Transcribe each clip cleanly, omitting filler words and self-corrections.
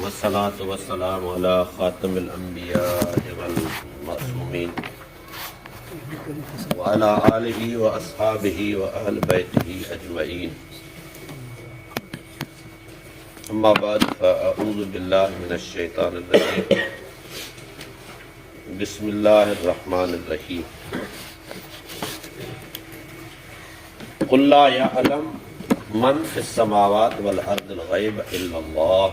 والصلاة والسلام على خاتم الأنبياء والمعصومين وعلى آله وأصحابه وأهل بيته أجمعين. أما بعد فأعوذ بالله من الشيطان الرجيم. بسم الله الرحمن الرحيم. قل لا يعلم من فی السماوات والارض الغیب الا اللہ.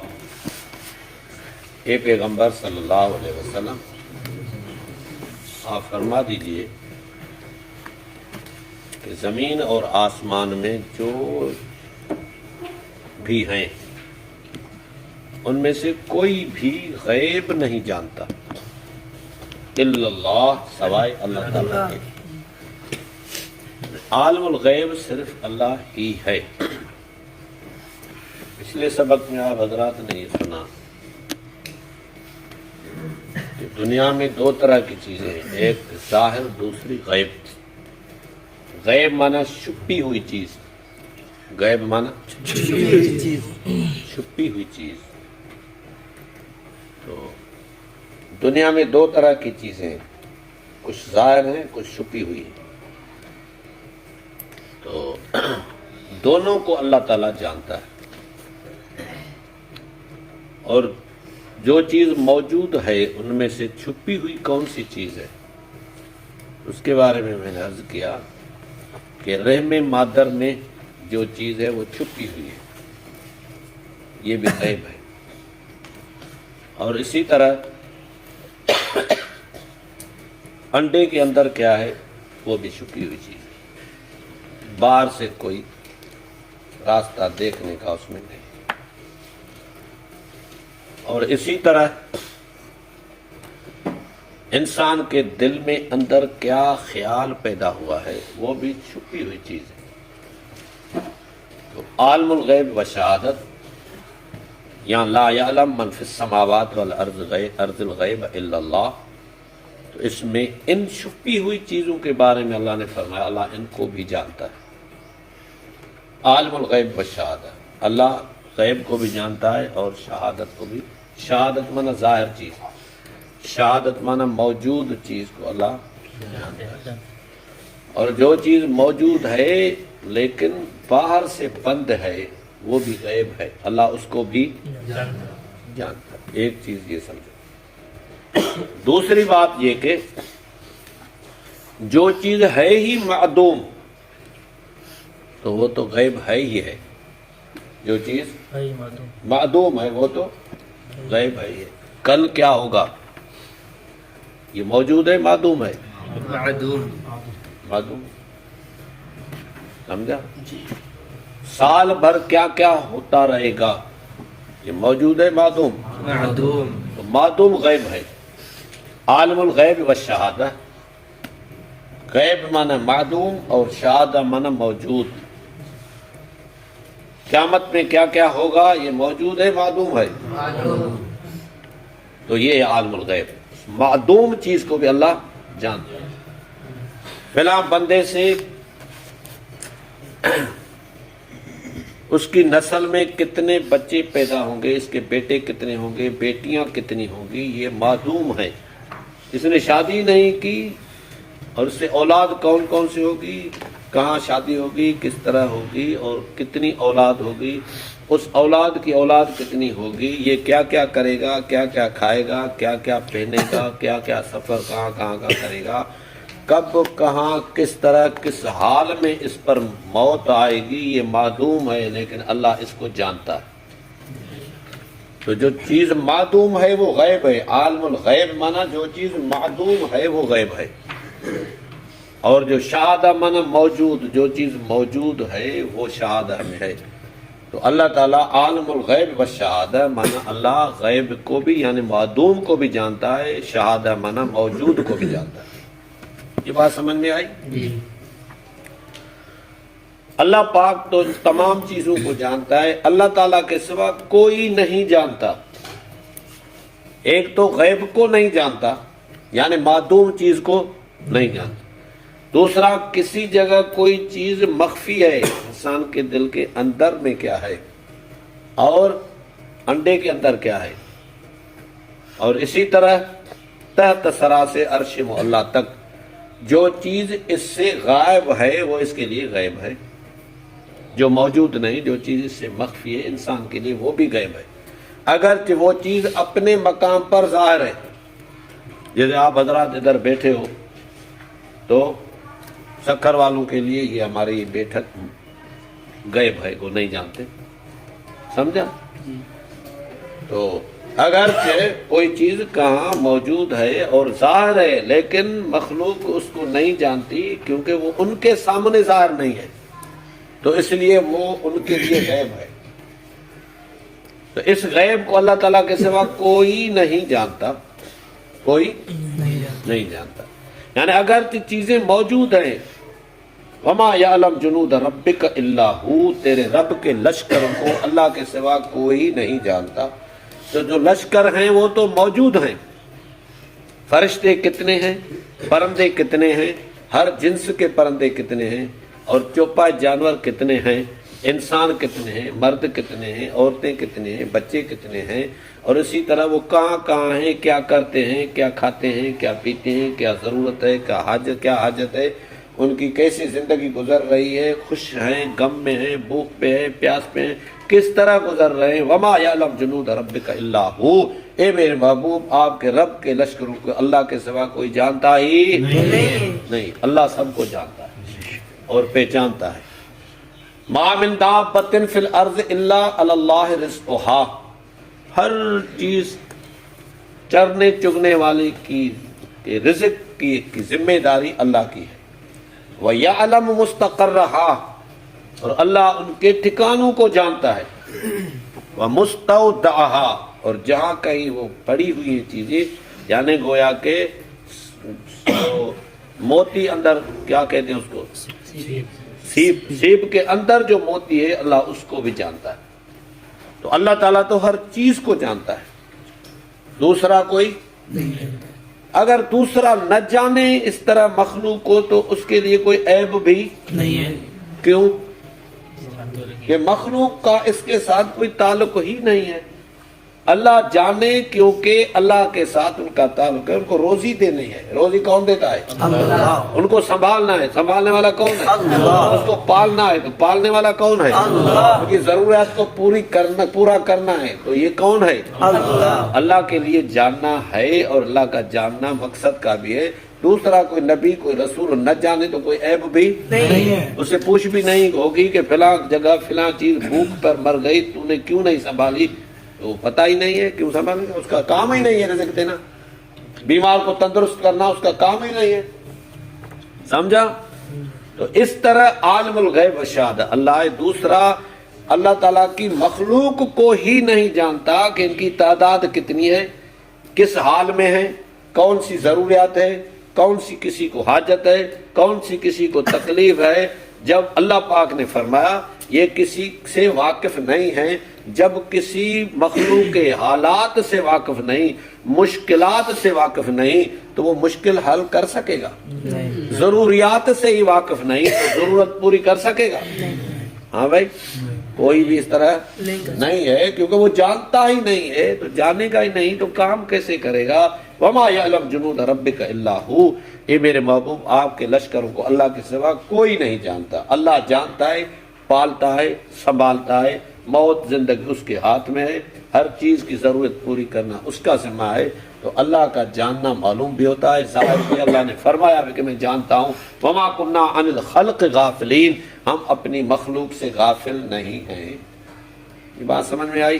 اے پیغمبر صلی اللہ علیہ وسلم آپ فرما دیجئے کہ زمین اور آسمان میں جو بھی ہیں ان میں سے کوئی بھی غیب نہیں جانتا الا اللہ، سوائے اللہ تعالیٰ کے. عالم الغیب صرف اللہ ہی ہے. پچھلے سبق میں آپ حضرات نے یہ سنا کہ دنیا میں دو طرح کی چیزیں ہیں، ایک ظاہر، دوسری غیب. غیب مانا چھپی ہوئی چیز، غیب مانا چھپی ہوئی چیز. تو دنیا میں دو طرح کی چیزیں ہیں، کچھ ظاہر ہیں، کچھ چھپی ہوئی ہیں. تو دونوں کو اللہ تعالیٰ جانتا ہے، اور جو چیز موجود ہے ان میں سے چھپی ہوئی کون سی چیز ہے اس کے بارے میں نے عرض کیا کہ رحم مادر میں جو چیز ہے وہ چھپی ہوئی ہے، یہ بھی غیب ہے. اور اسی طرح انڈے کے اندر کیا ہے وہ بھی چھپی ہوئی چیز ہے، باہر سے کوئی راستہ دیکھنے کا اس میں نہیں. اور اسی طرح انسان کے دل میں اندر کیا خیال پیدا ہوا ہے وہ بھی چھپی ہوئی چیز ہے. تو عالم الغیب و شہادت یا لا یعلم من فی السماوات والارض الغیب الا اللہ، تو اس میں ان چھپی ہوئی چیزوں کے بارے میں اللہ نے فرمایا اللہ ان کو بھی جانتا ہے. عالم الغیب و شہادت، اللہ غیب کو بھی جانتا ہے اور شہادت کو بھی. شہادت مانا ظاہر چیز، شہادت مانا موجود چیز کو اللہ جانتا ہے. اور جو چیز موجود ہے لیکن باہر سے بند ہے وہ بھی غیب ہے، اللہ اس کو بھی جانتا ہے. ایک چیز یہ سمجھو. دوسری بات یہ کہ جو چیز ہے ہی معدوم تو وہ تو غیب ہے ہی ہے. جو چیز معدوم ہے وہ تو غیب ہے ہی ہے. کل کیا ہوگا یہ موجود ہے، معدوم ہے. معدوم سمجھا. سال بھر کیا کیا ہوتا رہے گا یہ موجود ہے، معدوم. تو معدوم غیب ہے. عالم الغیب و شہادہ، غیب مانا معدوم اور شہادہ مانا موجود. قیامت میں کیا کیا ہوگا یہ موجود ہے، معدوم ہے. تو یہ عالم الغیب، معدوم چیز کو بھی اللہ جانتا ہے. فلاں بندے سے اس کی نسل میں کتنے بچے پیدا ہوں گے، اس کے بیٹے کتنے ہوں گے، بیٹیاں کتنی ہوں گی، یہ معدوم ہے. اس نے شادی نہیں کی اور اس سے اولاد کون کون سی ہوگی، کہاں شادی ہوگی، کس طرح ہوگی اور کتنی اولاد ہوگی، اس اولاد کی اولاد کتنی ہوگی، یہ کیا کیا کرے گا، کیا کیا کھائے گا، کیا کیا پہنے گا، کیا کیا سفر کہاں کہاں کا کرے گا، کب کہاں کس طرح کس حال میں اس پر موت آئے گی، یہ معدوم ہے لیکن اللہ اس کو جانتا ہے. تو جو چیز معدوم ہے وہ غیب ہے. عالم الغیب مانا جو چیز معدوم ہے وہ غیب ہے. اور جو شہادہ مانا موجود، جو چیز موجود ہے وہ شہادہ میں ہے. تو اللہ تعالیٰ عالم الغیب و شہادہ مانا اللہ غیب کو بھی یعنی معدوم کو بھی جانتا ہے، شہادہ مانا موجود کو بھی جانتا ہے. یہ بات سمجھ میں آئی؟ اللہ پاک تو تمام چیزوں کو جانتا ہے، اللہ تعالیٰ کے سوا کوئی نہیں جانتا. ایک تو غیب کو نہیں جانتا یعنی معدوم چیز کو نہیں جانتا. دوسرا کسی جگہ کوئی چیز مخفی ہے، انسان کے دل کے اندر میں کیا ہے اور انڈے کے اندر کیا ہے اور اسی طرح تحت سراس عرش معلیٰ تک جو چیز اس سے غائب ہے وہ اس کے لیے غائب ہے، جو موجود نہیں، جو چیز اس سے مخفی ہے انسان کے لیے وہ بھی غائب ہے، اگرچہ وہ چیز اپنے مقام پر ظاہر ہے۔ جیسے آپ حضرات ادھر بیٹھے ہو تو سکھر والوں کے لیے یہ ہماری بیٹھک غائب ہے، وہ نہیں جانتے، سمجھا؟ تو اگرچہ کوئی چیز کہاں موجود ہے اور ظاہر ہے لیکن مخلوق اس کو نہیں جانتی کیونکہ وہ ان کے سامنے ظاہر نہیں ہے، تو اس لیے وہ ان کے لیے غیب ہے۔ تو اس غیب کو اللہ تعالیٰ کے سوا کوئی نہیں جانتا، کوئی نہیں جانتا۔ یعنی اگرچہ چیزیں موجود ہیں، وما یعلم جنود ربک الا ہو، تیرے رب کے لشکروں کو اللہ کے سوا کوئی نہیں جانتا۔ تو جو لشکر ہیں وہ تو موجود ہیں، فرشتے کتنے ہیں، پرندے کتنے ہیں، ہر جنس کے پرندے کتنے ہیں، اور چوپائے جانور کتنے ہیں، انسان کتنے ہیں، مرد کتنے ہیں، عورتیں کتنے ہیں، بچے کتنے ہیں، اور اسی طرح وہ کہاں کہاں ہیں، کیا کرتے ہیں، کیا کھاتے ہیں، کیا پیتے ہیں، کیا ضرورت ہے، کیا حاجت ہے، ان کی کیسی زندگی گزر رہی ہے، خوش ہیں، غم میں ہیں، بھوک پہ ہیں، پیاس پہ ہیں، کس طرح گزر رہے ہیں۔ وما یعلم جنود ربک الا ہو، اے میرے محبوب آپ کے رب کے لشکروں کو اللہ کے سوا کوئی جانتا ہی نہیں، اللہ سب کو جانتا ہے اور پہچانتا ہے۔ ما من دابۃ فی الارض الا علی اللہ رزقها، ہر چیز چرنے چگنے والے کی رزق کی ذمہ داری اللہ کی ہے۔ وَيَعْلَمُ مُسْتَقَرَّهَا، اور اللہ ان کے ٹھکانوں کو جانتا ہے، وَمُسْتَوْدَعَهَا، اور جہاں کہیں وہ پڑی ہوئی چیزیں، یعنی گویا کہ موتی اندر کیا کہتے ہیں اس کو، سیب کے اندر جو موتی ہے اللہ اس کو بھی جانتا ہے۔ تو اللہ تعالیٰ تو ہر چیز کو جانتا ہے، دوسرا کوئی نہیں۔ اگر دوسرا نہ جانے اس طرح مخلوق کو تو اس کے لیے کوئی عیب بھی نہیں ہے۔ کیوں؟ کہ مخلوق کا اس کے ساتھ کوئی تعلق ہی نہیں ہے۔ اللہ جانے کیونکہ اللہ کے ساتھ ان کا تعلق ہے، ان کو روزی دینی ہے، روزی کون دیتا ہے؟ اللہ۔ ان کو سنبھالنا ہے، سنبھالنے والا کون ہے؟ اللہ۔ اس کو پالنا ہے تو پالنے والا کون ہے؟ اللہ۔ ان کی ضرورت کو پورا کرنا ہے تو یہ کون ہے؟ اللہ۔ اللہ کے لیے جاننا ہے، اور اللہ کا جاننا مقصد کا بھی ہے۔ دوسرا کوئی نبی کوئی رسول نہ جانے تو کوئی عیب بھی نہیں ہے، اس سے پوچھ بھی نہیں ہوگی کہ فلاں جگہ فلاں چیز بھوک پر مر گئی، تو نے کیوں نہیں سنبھالی؟ تو پتہ ہی نہیں ہے کیوں سنبھالے گا، اس کا کام ہی نہیں ہے رزق دینا، بیمار کو تندرست کرنا اس کا کام ہی نہیں ہے، سمجھا؟ تو اس طرح عالم الغیب والشہادہ اللہ ہے۔ دوسرا اللہ تعالیٰ کی مخلوق کو ہی نہیں جانتا کہ ان کی تعداد کتنی ہے، کس حال میں ہے، کون سی ضروریات ہے، کون سی کسی کو حاجت ہے، کون سی کسی کو تکلیف ہے۔ جب اللہ پاک نے فرمایا یہ کسی سے واقف نہیں ہے، جب کسی مخلوق کے حالات سے واقف نہیں، مشکلات سے واقف نہیں تو وہ مشکل حل کر سکے گا؟ ضروریات سے ہی واقف نہیں تو ضرورت پوری کر سکے گا؟ ہاں بھائی، کوئی بھی اس طرح نہیں ہے، کیونکہ وہ جانتا ہی نہیں ہے، تو جانے گا ہی نہیں تو کام کیسے کرے گا؟ وما یعلم جنود ربک الا ہو، اے میرے محبوب آپ کے لشکروں کو اللہ کے سوا کوئی نہیں جانتا۔ اللہ جانتا ہے، پالتا ہے، سنبھالتا ہے، موت زندگی اس کے ہاتھ میں ہے، ہر چیز کی ضرورت پوری کرنا اس کا ذمہ ہے۔ تو اللہ کا جاننا معلوم بھی ہوتا ہے، ظاہر بھی اللہ نے فرمایا کہ میں جانتا ہوں، وما کنا عن الخلق غافلین، ہم اپنی مخلوق سے غافل نہیں ہیں۔ یہ بات سمجھ میں آئی؟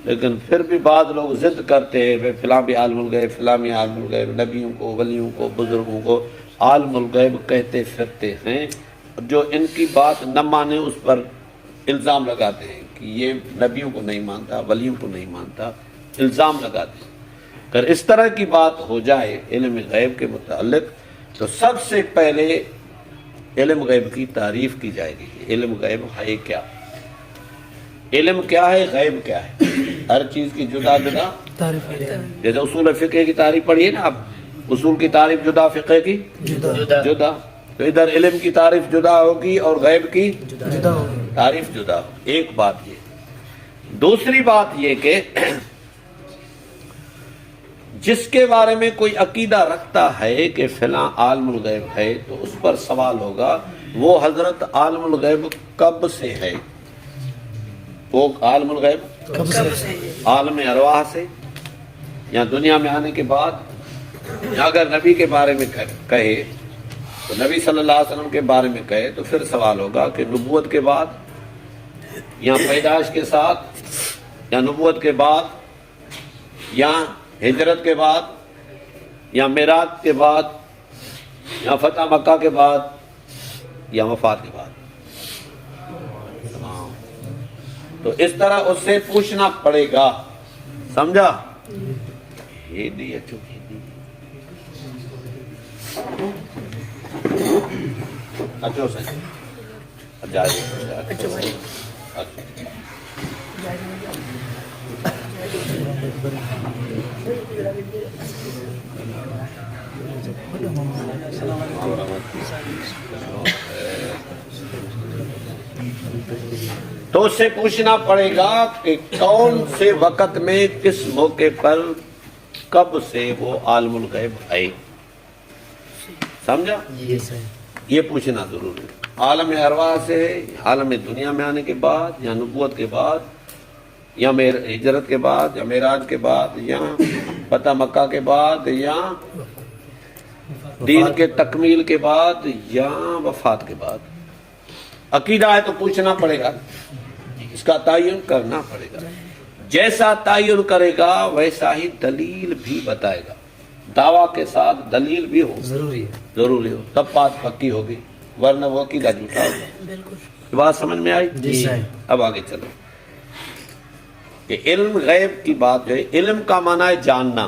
لیکن پھر بھی بعض لوگ ضد کرتے ہیں فلاں بھی عالم الغیب، فلاں بھی عالم الغیب، نبیوں کو، ولیوں کو، بزرگوں کو عالم الغیب کہتے پھرتے ہیں، جو ان کی بات نہ مانے اس پر الزام لگاتے ہیں کہ یہ نبیوں کو نہیں مانتا، ولیوں کو نہیں مانتا، الزام لگاتے ہیں۔ اگر اس طرح کی بات ہو جائے علم غیب کے متعلق تو سب سے پہلے علم غیب کی تعریف کی جائے گی۔ علم غیب ہے کیا؟ علم کیا ہے، غیب کیا ہے؟ ہر چیز کی جدا جدا تعریف ہے۔ جیسے اصول فقہ کی تعریف پڑھیے نا آپ، اصول کی تعریف جدا، فقہ کی جدا، تو ادھر علم کی تعریف جدا ہوگی اور غیب کی تعریف جدا ہوگی۔ ایک بات یہ، دوسری بات یہ کہ جس کے بارے میں کوئی عقیدہ رکھتا ہے کہ فلاں عالم الغیب ہے تو اس پر سوال ہوگا وہ حضرت عالم الغیب کب سے ہے؟ وہ عالم الغیب کب سے؟ عالم ارواح سے، یا دنیا میں آنے کے بعد، یا اگر نبی کے بارے میں کہے تو نبی صلی اللہ علیہ وسلم کے بارے میں کہے تو پھر سوال ہوگا کہ نبوت کے بعد، یا پیدائش کے ساتھ، یا نبوت کے بعد، یا ہجرت کے بعد، یا معراج کے بعد، یا فتح مکہ کے بعد، یا وفات کے بعد۔ تو اس طرح اس سے پوچھنا پڑے گا، سمجھا؟ یہ دی اچھو اچھو سے تو اس سے پوچھنا پڑے گا کہ کون سے وقت میں کس موقع پر کب سے وہ عالم الغیب ہے، سمجھا؟ یہ پوچھنا ضروری ہے۔ عالم ارواح سے ہے، عالم دنیا میں آنے کے بعد، یا نبوت کے بعد، یا ہجرت کے بعد، یا معراج کے بعد، یا فتح مکہ کے بعد، یا دین کے تکمیل کے بعد، یا وفات کے بعد۔ عقیدہ ہے تو پوچھنا پڑے گا، اس کا تعین کرنا پڑے گا۔ جیسا تعین کرے گا ویسا ہی دلیل بھی بتائے گا، دعویٰ کے ساتھ دلیل بھی ہو ضروری ہو، تب بات پکی ہوگی، ورنہ وہ عقیدہ جھوٹا ہوگا۔ بات سمجھ میں آئی؟ جی سر۔ اب آگے چلو کہ علم غیب کی بات جو ہے، علم کا معنی ہے جاننا،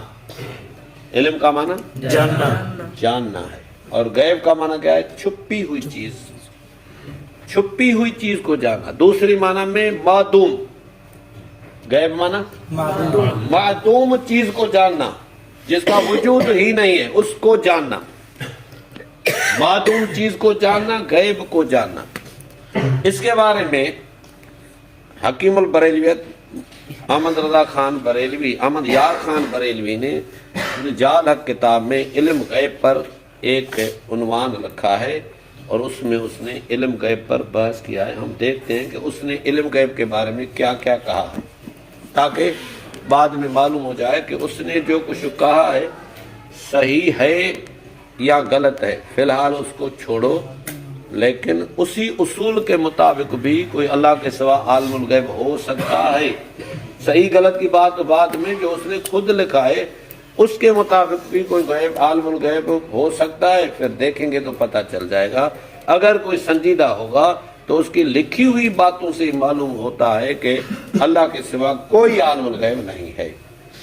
علم کا معنی جاننا ہے، اور غیب کا معنی کیا ہے؟ چھپی ہوئی چیز، چھپی ہوئی چیز کو جاننا۔ دوسری معنی میں معدوم، غیب معنی معدوم چیز کو جاننا، جس کا وجود ہی نہیں ہے اس کو جاننا، معدوم چیز کو جاننا، غیب کو جاننا۔ اس کے بارے میں حکیم البریلویت احمد رضا خان بریلوی، احمد یار خان بریلوی نے جال حق کتاب میں علم غیب پر ایک عنوان رکھا ہے، اور اس میں اس نے علم غیب پر بحث کیا ہے۔ ہم دیکھتے ہیں کہ اس نے علم غیب کے بارے میں کیا کیا کہا ہے، تاکہ بعد میں معلوم ہو جائے کہ اس نے جو کچھ کہا ہے صحیح ہے یا غلط ہے۔ فی الحال اس کو چھوڑو، لیکن اسی اصول کے مطابق بھی کوئی اللہ کے سوا عالم الغیب ہو سکتا ہے۔ صحیح غلط کی بات بعد میں، جو اس نے خود لکھا ہے اس کے مطابق بھی کوئی غیب عالم الغیب ہو سکتا ہے، پھر دیکھیں گے تو پتہ چل جائے گا۔ اگر کوئی سنجیدہ ہوگا تو اس کی لکھی ہوئی باتوں سے معلوم ہوتا ہے کہ اللہ کے سوا کوئی عالم الغیب نہیں ہے۔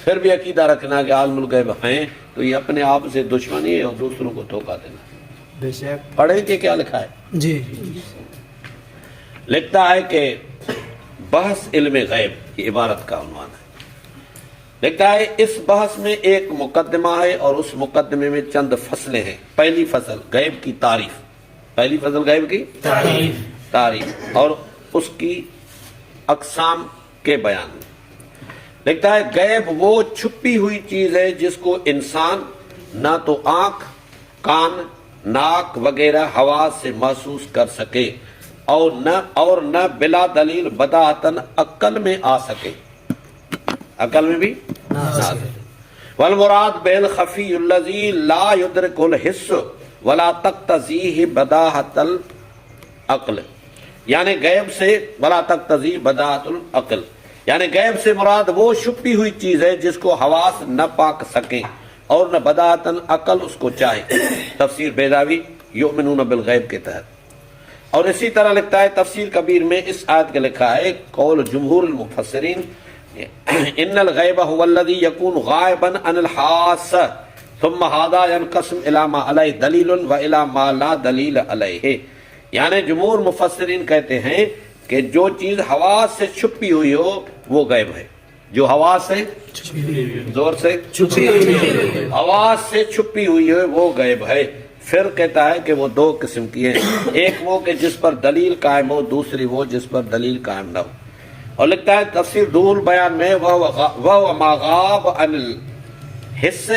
پھر بھی عقیدہ رکھنا کہ عالم الغیب ہیں تو یہ اپنے آپ سے دشمنی ہے اور دوسروں کو دھوکہ دینا۔ بے شک۔ پڑھیں کہ کیا لکھا ہے؟ جی۔ لکھتا ہے کہ بحث علم غیب، یہ عبارت کا عنوان ہے۔ لکھتا ہے اس بحث میں ایک مقدمہ ہے اور اس مقدمے میں چند فصلیں ہیں۔ پہلی فصل غیب کی تعریف، پہلی فصل غیب کی تعریف اور اس کی اقسام کے بیان میں۔ لکھتا ہے غیب وہ چھپی ہوئی چیز ہے جس کو انسان نہ تو آنکھ، کان، ناک وغیرہ حواس سے محسوس کر سکے، اور نہ بلا دلیل بداعتن عقل میں آ سکے، عقل میں بھی نہ آ سکے۔ والمراد بالخفی الذی لا یدرک الحس ولا تقتضیہ بداہت العقل، یعنی غیب سے ولا تقتضی بداہت العقل، یعنی غیب سے مراد وہ چھپی ہوئی چیز ہے جس کو حواس نہ پاک سکیں اور نہ بداہتاً عقل اس کو چاہے۔ تفسیر بیضاوی یؤمنون بالغیب کے تحت۔ اور اسی طرح لکھتا ہے تفسیر کبیر میں اس آیت کے لکھا ہے قول جمہور المفسرین ان الغیب هو الذی یکون غائبا عن الحاس ثم هذا ينقسم الى ما علیہ دلیل و الى ما لا دلیل علیہ، یعنی جمہور مفسرین کہتے ہیں کہ جو چیز حواس سے چھپی ہوئی ہو وہ غیب ہے، جو حواس سے زور سے چھپی ہوئی حواس سے چھپی ہوئی ہے وہ غیب ہے۔ پھر کہتا ہے کہ وہ دو قسم کی ہیں، ایک وہ کہ جس پر دلیل قائم ہو، دوسری وہ جس پر دلیل قائم نہ ہو۔ اور لکھتا ہے تفسیر دور بیان میں وہ ما غاب عن حس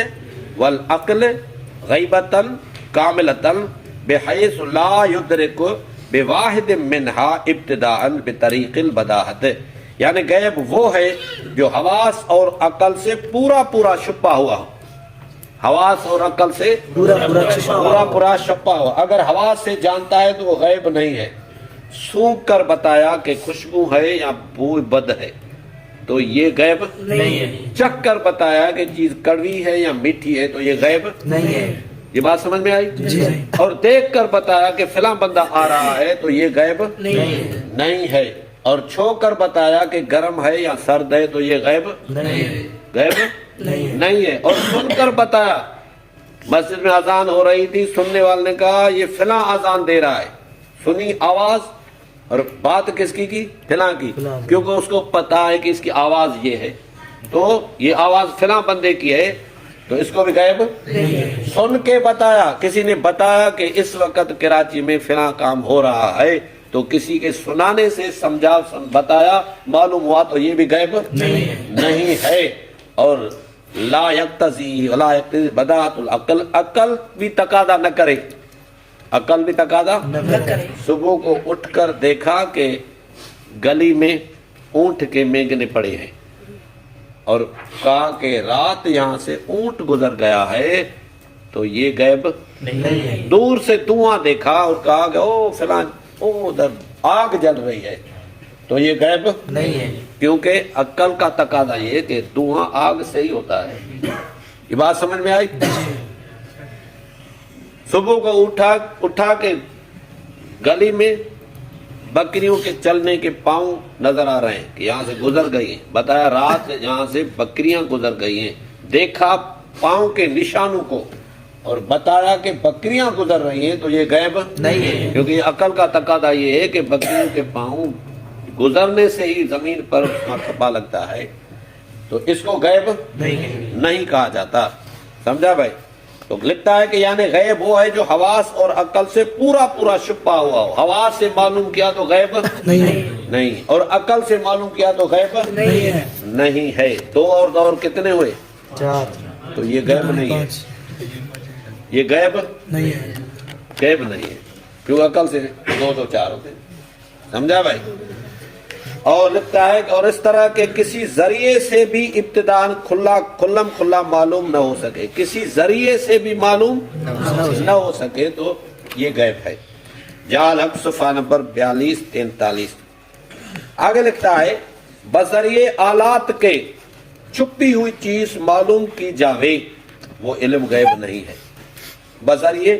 والعقل غیبتاً کاملتاً بحیث لا یدرک بواحد منہا ابتداءً بطریق البداہت، یعنی غیب وہ ہے جو حواس اور عقل سے پورا پورا چھپا ہوا ہو، حواس اور عقل سے پورا چھپا ہوا. اگر حواس سے جانتا ہے تو وہ غیب نہیں ہے. سونگھ کر بتایا کہ خوشبو ہے یا بو بد ہے تو یہ غیب نہیں ہے. چکھ کر بتایا کہ چیز کڑوی ہے یا میٹھی ہے تو یہ غیب نہیں ہے. یہ بات سمجھ میں آئی؟ اور دیکھ کر بتایا کہ فلاں بندہ آ رہا ہے تو یہ غیب نہیں ہے. اور چھو کر بتایا کہ گرم ہے یا سرد ہے تو یہ غیب غیب نہیں ہے. اور سن کر بتایا، مسجد میں اذان ہو رہی تھی، سننے والے نے کہا یہ فلاں اذان دے رہا ہے، سنی آواز اور بات کس کی فلاں کی، کیونکہ اس کو پتا ہے کہ اس کی آواز یہ ہے تو یہ آواز فلاں بندے کی ہے تو اس کو بھی غیب سن کے بتایا. کسی نے بتایا کہ اس وقت کراچی میں فلاں کام ہو رہا ہے تو کسی کے سنانے سے سمجھا بتایا معلوم ہوا تو یہ بھی غیب نہیں ہے. اور لا یقتضی ولا یقتضی بداعت العقل، عقل بھی تقاضا نہ کرے، عقل بھی تقاضا نہ کرے. صبح کو اٹھ کر دیکھا کہ گلی میں اونٹ کے مینگنے پڑے ہیں اور کہا کہ رات یہاں سے اونٹ گزر گیا ہے تو یہ غیب نہیں ہے. دور سے دھواں دیکھا اور کہا کہ او فلاں ادھر آگ جل رہی ہے تو یہ غیب نہیں ہے، کیونکہ عقل کا تقاضا یہ کہ دھواں آگ سے ہی ہوتا ہے. یہ بات سمجھ میں آئی؟ صبح کو اٹھا کے گلی میں بکریوں کے چلنے کے پاؤں نظر آ رہے ہیں کہ یہاں سے گزر گئی ہیں. بتایا رات یہاں سے بکریاں گزر گئی ہیں، دیکھا پاؤں کے نشانوں کو اور بتایا کہ بکریاں گزر رہی ہیں تو یہ غیب نہیں ہے، کیونکہ عقل کا تقاضا یہ ہے کہ بکریوں کے پاؤں گزرنے سے ہی زمین پر تھپا لگتا ہے تو اس کو غیب نہیں کہا جاتا. سمجھا بھائی؟ تو لکھتا ہے کہ یعنی غیب وہ ہے جو حواس اور عقل سے پورا چھپا ہوا ہو. حواس سے معلوم کیا تو غیب نہیں، اور عقل سے معلوم کیا تو غیب نہیں ہے. دو اور دور کتنے ہوئے؟ تو یہ غیب نہیں ہے، یہ غیب نہیں ہے کیوں عقل سے دو تو چار ہوتے. سمجھا بھائی؟ اور لکھتا ہے کہ اور اس طرح کے کسی ذریعے سے بھی ابتداءً کھلم کھلا معلوم نہ ہو سکے، کسی ذریعے سے بھی معلوم نہ ہو سکے تو یہ غیب ہے. جعل حق صفحہ نمبر 42-43. آگے لکھتا ہے بذریعے آلات کے چھپی ہوئی چیز معلوم کی جاوے وہ علم غیب نہیں ہے. بذریعے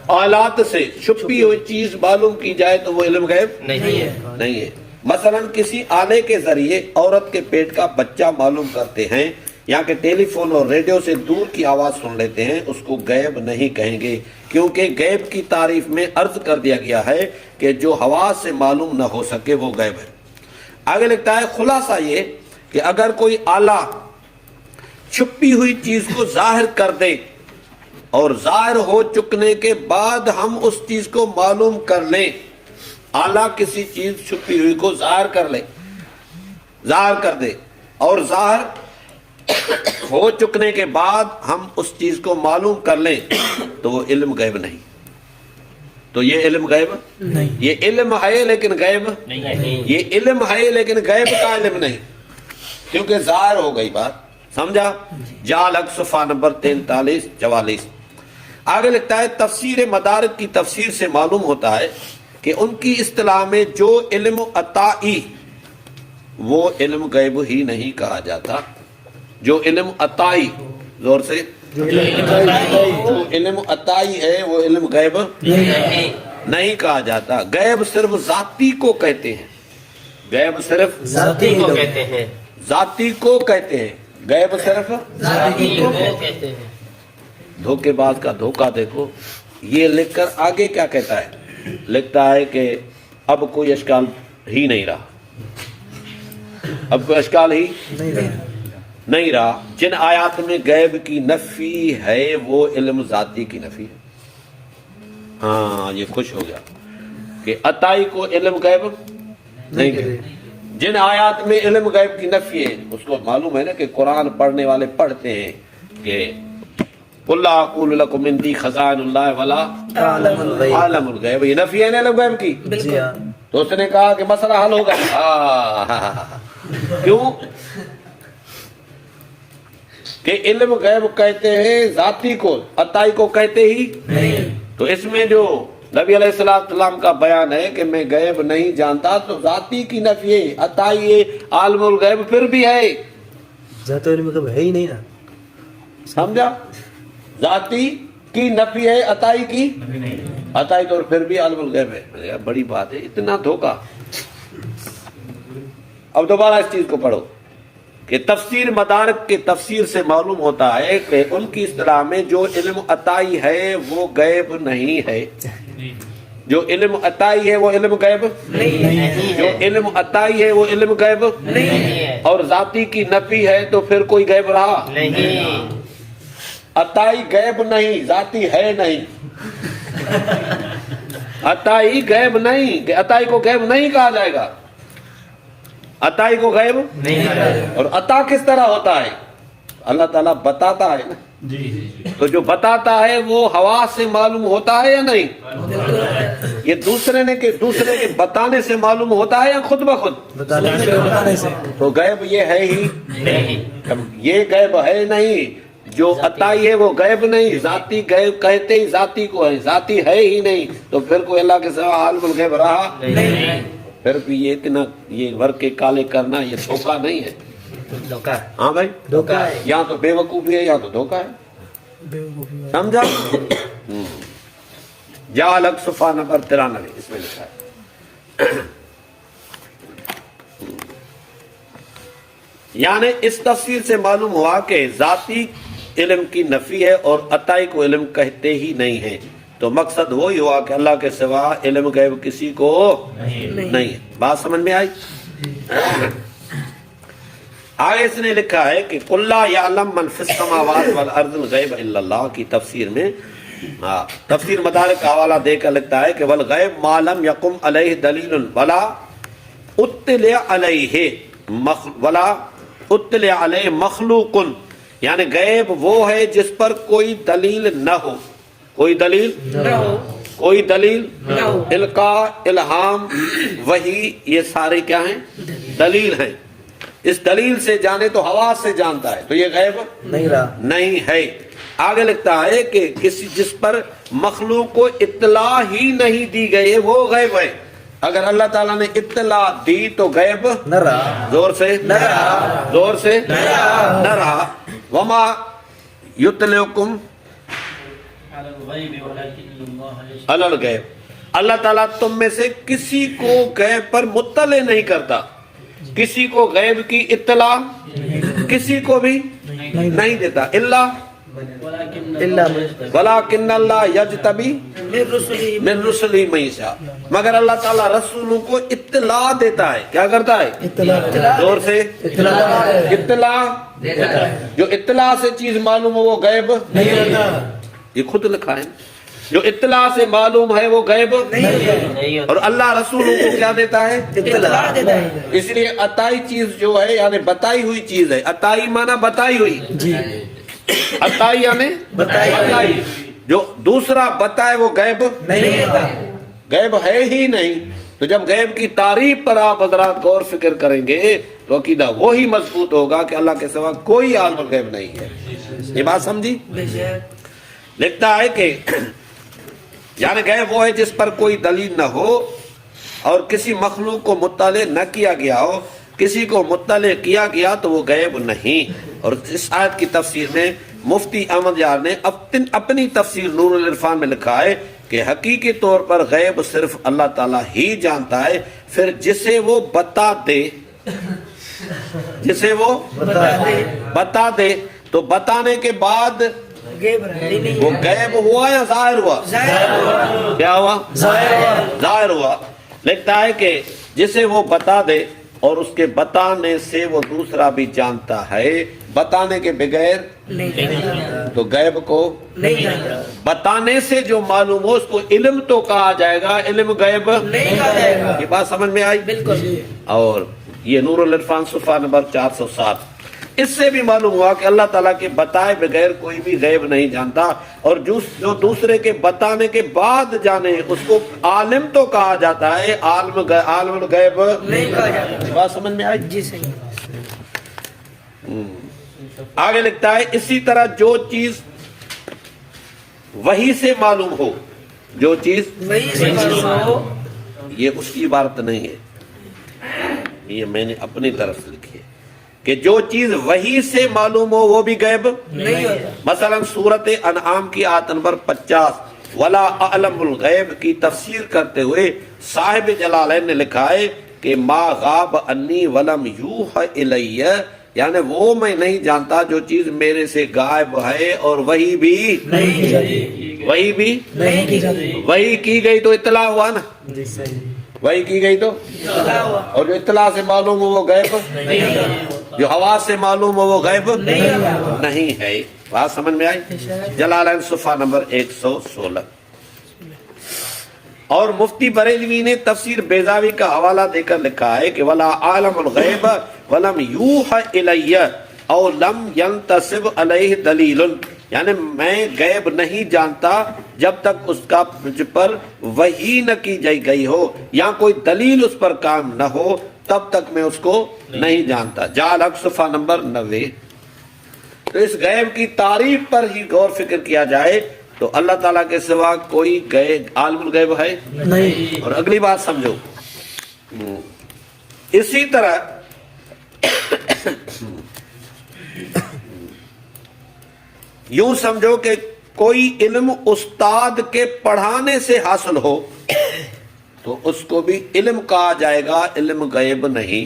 آلات سے چھپی ہوئی چیز معلوم کی جائے تو وہ علم غیب نہیں ہے. مثلا کسی آلے کے ذریعے عورت کے پیٹ کا بچہ معلوم کرتے ہیں یا کہ ٹیلی فون اور ریڈیو سے دور کی آواز سن لیتے ہیں، اس کو غیب نہیں کہیں گے، کیونکہ غیب کی تعریف میں عرض کر دیا گیا ہے کہ جو حواس سے معلوم نہ ہو سکے وہ غیب ہے. آگے لکھتا ہے خلاصہ یہ کہ اگر کوئی آلہ چھپی ہوئی چیز کو ظاہر کر دے اور ظاہر ہو چکنے کے بعد ہم اس چیز کو معلوم کر لیں، آلہ کسی چیز چھپی ہوئی کو ظاہر کر دے اور ظاہر ہو چکنے کے بعد ہم اس چیز کو معلوم کر لیں تو وہ علم غیب نہیں. تو یہ علم غیب نہیں، یہ علم ہے لیکن غیب نہیں، یہ علم ہے لیکن غیب کا علم نہیں، کیونکہ ظاہر ہو گئی بات. سمجھا؟ جعل حق صفحہ نمبر 43-44. آگے لکھتا ہے تفسیر مدارک کی تفسیر سے معلوم ہوتا ہے کہ ان کی اصطلاح میں جو علم عطائی وہ علم غیب ہی نہیں کہا جاتا. جو علم عطائی، زور سے، جو علم عطائی ہے وہ علم غیب نہیں کہا جاتا. غیب صرف ذاتی کو کہتے ہیں، غیب صرف ذاتی کو کہتے ہیں، ذاتی کو کہتے ہیں، غیب صرف ذاتی کو کہتے ہیں. دھوکے باز کا دھوکہ دیکھو. یہ لکھ کر آگے کیا کہتا ہے؟ لکھتا ہے کہ اب کوئی اشکال ہی نہیں رہا، اب کوئی اشکال ہی نہیں رہا. جن آیات میں غیب کی نفی ہے وہ علم ذاتی کی نفی ہے. ہاں یہ خوش ہو گیا کہ عطائی کو علم غیب نہیں جن آیات میں علم غیب کی نفی ہے اس کو معلوم ہے نا کہ قرآن پڑھنے والے پڑھتے ہیں کہ قل لا اقول لکم عندی خزائن اللہ ولا عالم الغیب، یہ نفی ہے نا علم غیب کی. تو اس نے کہا کہ مسئلہ حل ہوگا. کیوں کہ علم غیب کہتے ہیں ذاتی کو، عطائی کو کہتے ہی نہیں. تو اس میں جو نبی علیہ السلام کا بیان ہے کہ میں غیب نہیں جانتا، تو ذاتی کی نفی ہے، عطائی ہے، عالم الغیب پھر بھی ہے. ذات علم غیب ہے ہی نہیں نا، سمجھا؟ ذاتی کی نفی ہے، عطائی کی عطائی تو پھر بھی عالم الغیب ہے. بڑی بات ہے، اتنا دھوکہ. اب دوبارہ اس چیز کو پڑھو کہ تفسیر مدارک کے تفسیر سے معلوم ہوتا ہے کہ ان کی اصطلاح میں جو علم عطائی ہے وہ غیب نہیں ہے. جو علم عطائی ہے وہ علم غیب نہیں ہے. جو علم عطائی ہے وہ علم غیب نہیں ہے. اور ذاتی کی نفی ہے تو پھر کوئی غیب رہا نہیں. عطائی غیب نہیں، ذاتی ہے نہیں. عطائی غیب نہیں، کہ عطائی کو غیب نہیں کہا جائے گا. عطائی کو غیب نہیں. اور عطا کس طرح ہوتا ہے؟ اللہ تعالیٰ بتاتا ہے نا. تو جو بتاتا ہے وہ حواس سے معلوم ہوتا ہے یا نہیں؟ یہ دوسرے کے بتانے سے معلوم ہوتا ہے یا خود بخود؟ بتانے سے. تو غیب یہ ہے ہی نہیں. یہ غیب ہے نہیں. جو عطائی ہے وہ غیب نہیں. ذاتی غیب کہتے ہی ذاتی کو ہے، ذاتی ہے ہی نہیں. تو پھر کوئی اللہ کے سوا عالم الغیب رہا نہیں. پھر بھی یہ اتنا یہ ورقے کالے کرنا یہ دھوکہ نہیں ہے. دھوکہ. ہاں بھائی دھوکہ ہے. یہاں تو بے وقوفی ہے، یہاں تو دھوکہ ہے. سمجھا؟ جعلک صفحہ نمبر 93 اس میں لکھا ہے. یعنی اس تفسیر سے معلوم ہوا کہ ذاتی علم کی نفی ہے اور عطائی کو علم کہتے ہی نہیں ہے. تو مقصد وہی ہوا کہ اللہ کے سوا علم غیب کسی کو نہیں. بات سمجھ میں آئی؟ آگے اس نے لکھا ہے کہ قُلْ لَا يَعْلَمْ مَنْ فِي السَّمَاوَاتِ وَالْأَرْضِ الْغَيْبَ إِلَّا اللَّهُ کی تفسیر میں تفسیر مدارک کا حوالہ دے کر لکھتا ہے کہ وَالْغَيْبُ مَا لَمْ يَقُمْ عَلَيْهِ دَلِيلٌ وَلَا اُطِّلِعَ عَلَيْهِ مَخْلُوقٌ. یعنی غیب وہ ہے جس پر کوئی دلیل نہ ہو. کوئی دلیل نہ ہو. کوئی دلیل نہ ہو. القاء، الہام، وحی، یہ سارے کیا ہیں؟ دلیل ہیں. اس دلیل سے جانے تو حواس سے جانتا ہے، تو یہ غیب نہیں رہا نہیں ہے. آگے لکھتا ہے کہ کسی جس پر مخلوق کو اطلاع ہی نہیں دی گئی ہے وہ غیب ہے. اگر اللہ تعالیٰ نے اطلاع دی تو غیب نہ رہا. زور سے نہ رہا. زور سے نہ رہا. وما یطلعکم علی الغیب. اللہ تعالیٰ تم میں سے کسی کو غیب پر مطلع نہیں کرتا. کسی کو غیب کی اطلاع کسی کو بھی نہیں دیتا. وَلَٰكِنَّ اللَّهَ يَجْتَبِي مِن رُّسُلِهِ مَن يَشَاءُ. مگر اللہ تعالیٰ رسولوں کو اطلاع دیتا ہے. کیا کرتا ہے؟ زور سے اطلاع. جو اطلاع سے چیز معلوم ہو وہ غیب نہیں ہوتا. یہ خود لکھا ہے. جو اطلاع سے معلوم ہے وہ غیب نہیں. اور اللہ رسولوں کو کیا دیتا ہے؟ اطلاع. اس لیے عطائی چیز جو ہے یعنی بتائی ہوئی چیز ہے. عطائی معنی بتائی ہوئی. عطائی یعنی بتائی. جو دوسرا بتائے وہ غیب نہیں ہوتا. غیب ہے ہی نہیں. تو جب غیب کی تعریف پر آپ حضرات غور فکر کریں گے تو عقیدہ وہی مضبوط ہوگا کہ اللہ کے سوا کوئی عالم الغیب نہیں ہے. یہ بات سمجھی؟ لکھتا ہے کہ یعنی غیب وہ ہے جس پر کوئی دلیل نہ ہو اور کسی مخلوق کو مطلع نہ کیا گیا ہو. کسی کو مطلع کیا گیا تو وہ غیب نہیں. اور اس آیت کی تفسیر میں مفتی احمد یار نے اپنی تفسیر نور العرفان میں لکھا ہے کہ حقیقی طور پر غیب صرف اللہ تعالیٰ ہی جانتا ہے. پھر جسے وہ بتا دے بتا دے تو بتانے کے بعد وہ غیب ہوا یا ظاہر ہوا؟ کیا ہوا؟ ظاہر ہوا. لکھتا ہے کہ جسے وہ بتا دے اور اس کے بتانے سے وہ دوسرا بھی جانتا ہے. بتانے کے بغیر تو غیب کو بتانے سے جو معلوم ہو اس کو علم تو کہا جائے گا، علم غیب نہیں کہا جائے گا. یہ بات سمجھ میں آئی؟ بالکل. اور یہ نور العرفان صفحہ نمبر 407۔ اس سے بھی معلوم ہوا کہ اللہ تعالیٰ کے بتائے بغیر کوئی بھی غیب نہیں جانتا، اور جو دوسرے کے بتانے کے بعد جانے اس کو عالم تو کہا جاتا ہے، عالم الغیب نہیں کہا جاتا۔ بات سمجھ میں آئی؟ جی صحیح۔ آگے لکھتا ہے اسی طرح جو چیز وحی سے معلوم ہو، جو چیز وہی سے معلوم ہو، یہ اس کی عبارت نہیں ہے، یہ میں نے اپنی طرف سے لکھی ہے کہ جو چیز وحی سے معلوم ہو وہ بھی غیب نہیں ہوتا۔ مثلا سورۃ انعام کی آیت نمبر 50 ولا اعلم الغیب کی تفسیر کرتے ہوئے صاحب جلالین نے لکھا ہے کہ ما غاب انی ولم یوحى الی، یعنی وہ میں نہیں جانتا جو چیز میرے سے غائب ہے اور وہی بھی وہی بھی نہیں کی جاتی۔ وہی کی گئی تو اطلاع ہوا نا، جی صحیح۔ وہی کی گئی تو، اطلاع ہوا۔ اور جو اطلاع سے معلوم ہو وہ غیب، جو حواس سے معلوم ہو وہ غیب نہیں ہے۔ بات سمجھ میں آئی؟ جلالین صفحہ نمبر 116۔ اور مفتی بریلوی نے تفسیر بیضاوی کا حوالہ دے کر لکھا ہے کہ ولا عالم الغیب ولم یوحى الی او لم ینتصب علیہ دلیل، یعنی میں غیب نہیں جانتا جب تک اس کا مجھ پر وحی نہ کی گئی ہو یا کوئی دلیل اس پر کام نہ ہو، تب تک میں اس کو نہیں جانتا۔ جعل صفحہ نمبر 90۔ تو اس غیب کی تعریف پر ہی غور فکر کیا جائے تو اللہ تعالیٰ کے سوا کوئی عالم الغیب ہے نہیں۔ اور اگلی بات سمجھو، اسی طرح یوں سمجھو کہ کوئی علم استاد کے پڑھانے سے حاصل ہو تو اس کو بھی علم کہا جائے گا، علم غیب نہیں۔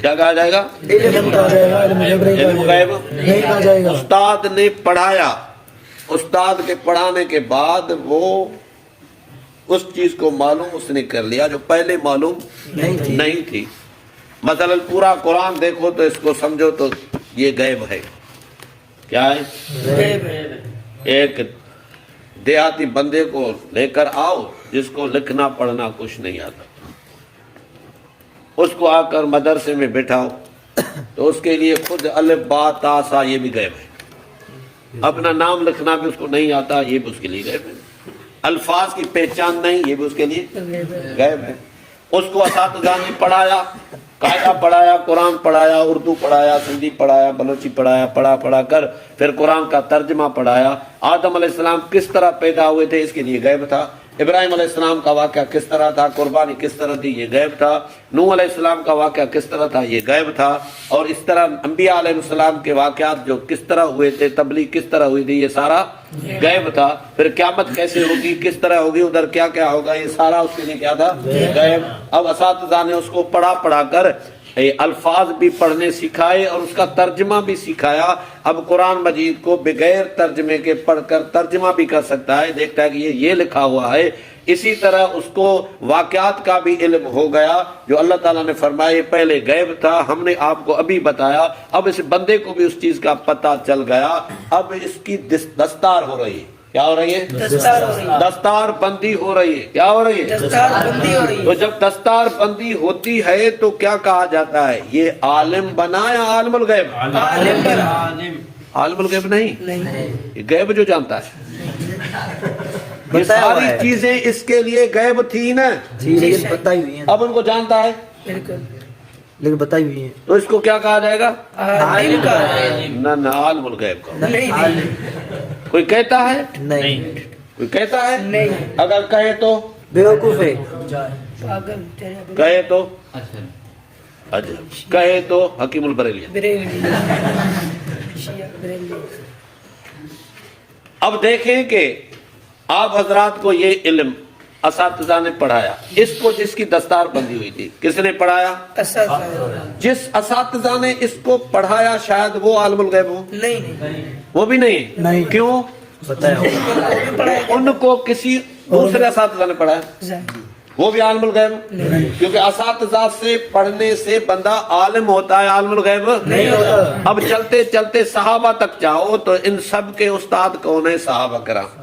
کیا کہا جائے گا؟ علم کہا جائے گا، علم غیب نہیں علم کہا غیب نہیں کہا جائے گا۔ استاد نے پڑھایا، استاد کے پڑھانے کے بعد وہ اس چیز کو معلوم اس نے کر لیا جو پہلے معلوم نہیں تھی۔ مثلا پورا قرآن دیکھو تو اس کو سمجھو تو یہ غیب ہے۔ کیا ہے؟ ایک دیہاتی بندے کو لے کر آؤ جس کو لکھنا پڑھنا کچھ نہیں آتا، اس کو آ کر مدرسے میں بٹھاؤ تو اس کے لیے خود الف با تا سا یہ بھی غیب ہے، اپنا نام لکھنا بھی اس کو نہیں آتا، یہ بھی اس کے لیے غیب ہے، الفاظ کی پہچان نہیں، یہ بھی اس کے لیے غیب ہے۔ اس کو اساتذہ نے پڑھایا، قاعدہ پڑھایا، قرآن پڑھایا، اردو پڑھایا، سندھی پڑھایا، بلوچی پڑھایا، پڑھا کر پھر قرآن کا ترجمہ پڑھایا۔ آدم علیہ السلام کس طرح پیدا ہوئے تھے اس کے لیے غیب تھا، ابراہیم علیہ السلام کا واقعہ کس طرح تھا، قربانی کس طرح تھی یہ غیب تھا، نوح علیہ السلام کا واقعہ کس طرح تھا یہ غیب تھا، اور اس طرح انبیاء علیہ السلام کے واقعات جو کس طرح ہوئے تھے، تبلیغ کس طرح ہوئی تھی، یہ سارا غیب تھا۔ پھر قیامت کیسے ہوگی، کس طرح ہوگی، ادھر کیا کیا ہوگا، یہ سارا اس کے لیے کیا تھا، غیب۔ اب اساتذہ نے اس کو پڑھا کر الفاظ بھی پڑھنے سکھائے اور اس کا ترجمہ بھی سکھایا۔ اب قرآن مجید کو بغیر ترجمے کے پڑھ کر ترجمہ بھی کر سکتا ہے، دیکھتا ہے کہ یہ لکھا ہوا ہے۔ اسی طرح اس کو واقعات کا بھی علم ہو گیا جو اللہ تعالیٰ نے فرمایا یہ پہلے غیب تھا، ہم نے آپ کو ابھی بتایا۔ اب اس بندے کو بھی اس چیز کا پتہ چل گیا، اب اس کی دستار ہو رہی ہے۔ کیا ہو رہی ہے؟ دستار ہو رہی ہے۔ دستار بندی ہو رہی ہے۔ کیا ہو رہی ہے؟ دستار بندی ہو رہی تو ہے۔ جب دستار بندی ہوتی ہے تو کیا کہا جاتا ہے، یہ عالم بنا یا عالم الغیب؟ عالم بنا۔ عالم الغیب نہیں، نہیں، یہ غیب جو جانتا ہے۔ یہ بتایا ہوا ساری ہے۔ چیزیں اس کے لیے غیب تھی نا، جی لیکن بتائی ہوئی ہیں، اب ان کو جانتا ہے بالکل۔ لیکن بتائی ہوئی ہیں۔ تو اس کو کیا کہا جائے گا؟ عالم کا نہ عالم الغیب کا۔ نہیں، کوئی کہتا ہے، نہیں، کوئی کہتا ہے، نہیں۔ اگر کہے تو بیوقوف ہے۔ پاگل تیرے کہے تو عجب، کہے تو حکیم البریلی۔ بریلوی، شیعہ بریلوی۔ اب دیکھیں کہ آپ حضرات کو یہ علم اساتذہ نے پڑھایا، اس کو جس کی دستار بندی ہوئی تھی کس نے پڑھایا؟ اساتذہ۔ جس اساتذہ نے اس کو پڑھایا شاید وہ عالم الغیب ہو، نہیں، وہ بھی نہیں۔ نہیں۔ کیوں؟ بتایا ہوا ہے۔ ان کو کسی دوسرے اساتذہ نے پڑھایا، وہ بھی عالم الغیب، کیونکہ اساتذہ سے پڑھنے سے بندہ عالم ہوتا ہے، عالم الغیب نہیں ہوتا۔ اب چلتے چلتے صحابہ تک جاؤ تو ان سب کے استاد کون ہیں؟ صحابہ کرام۔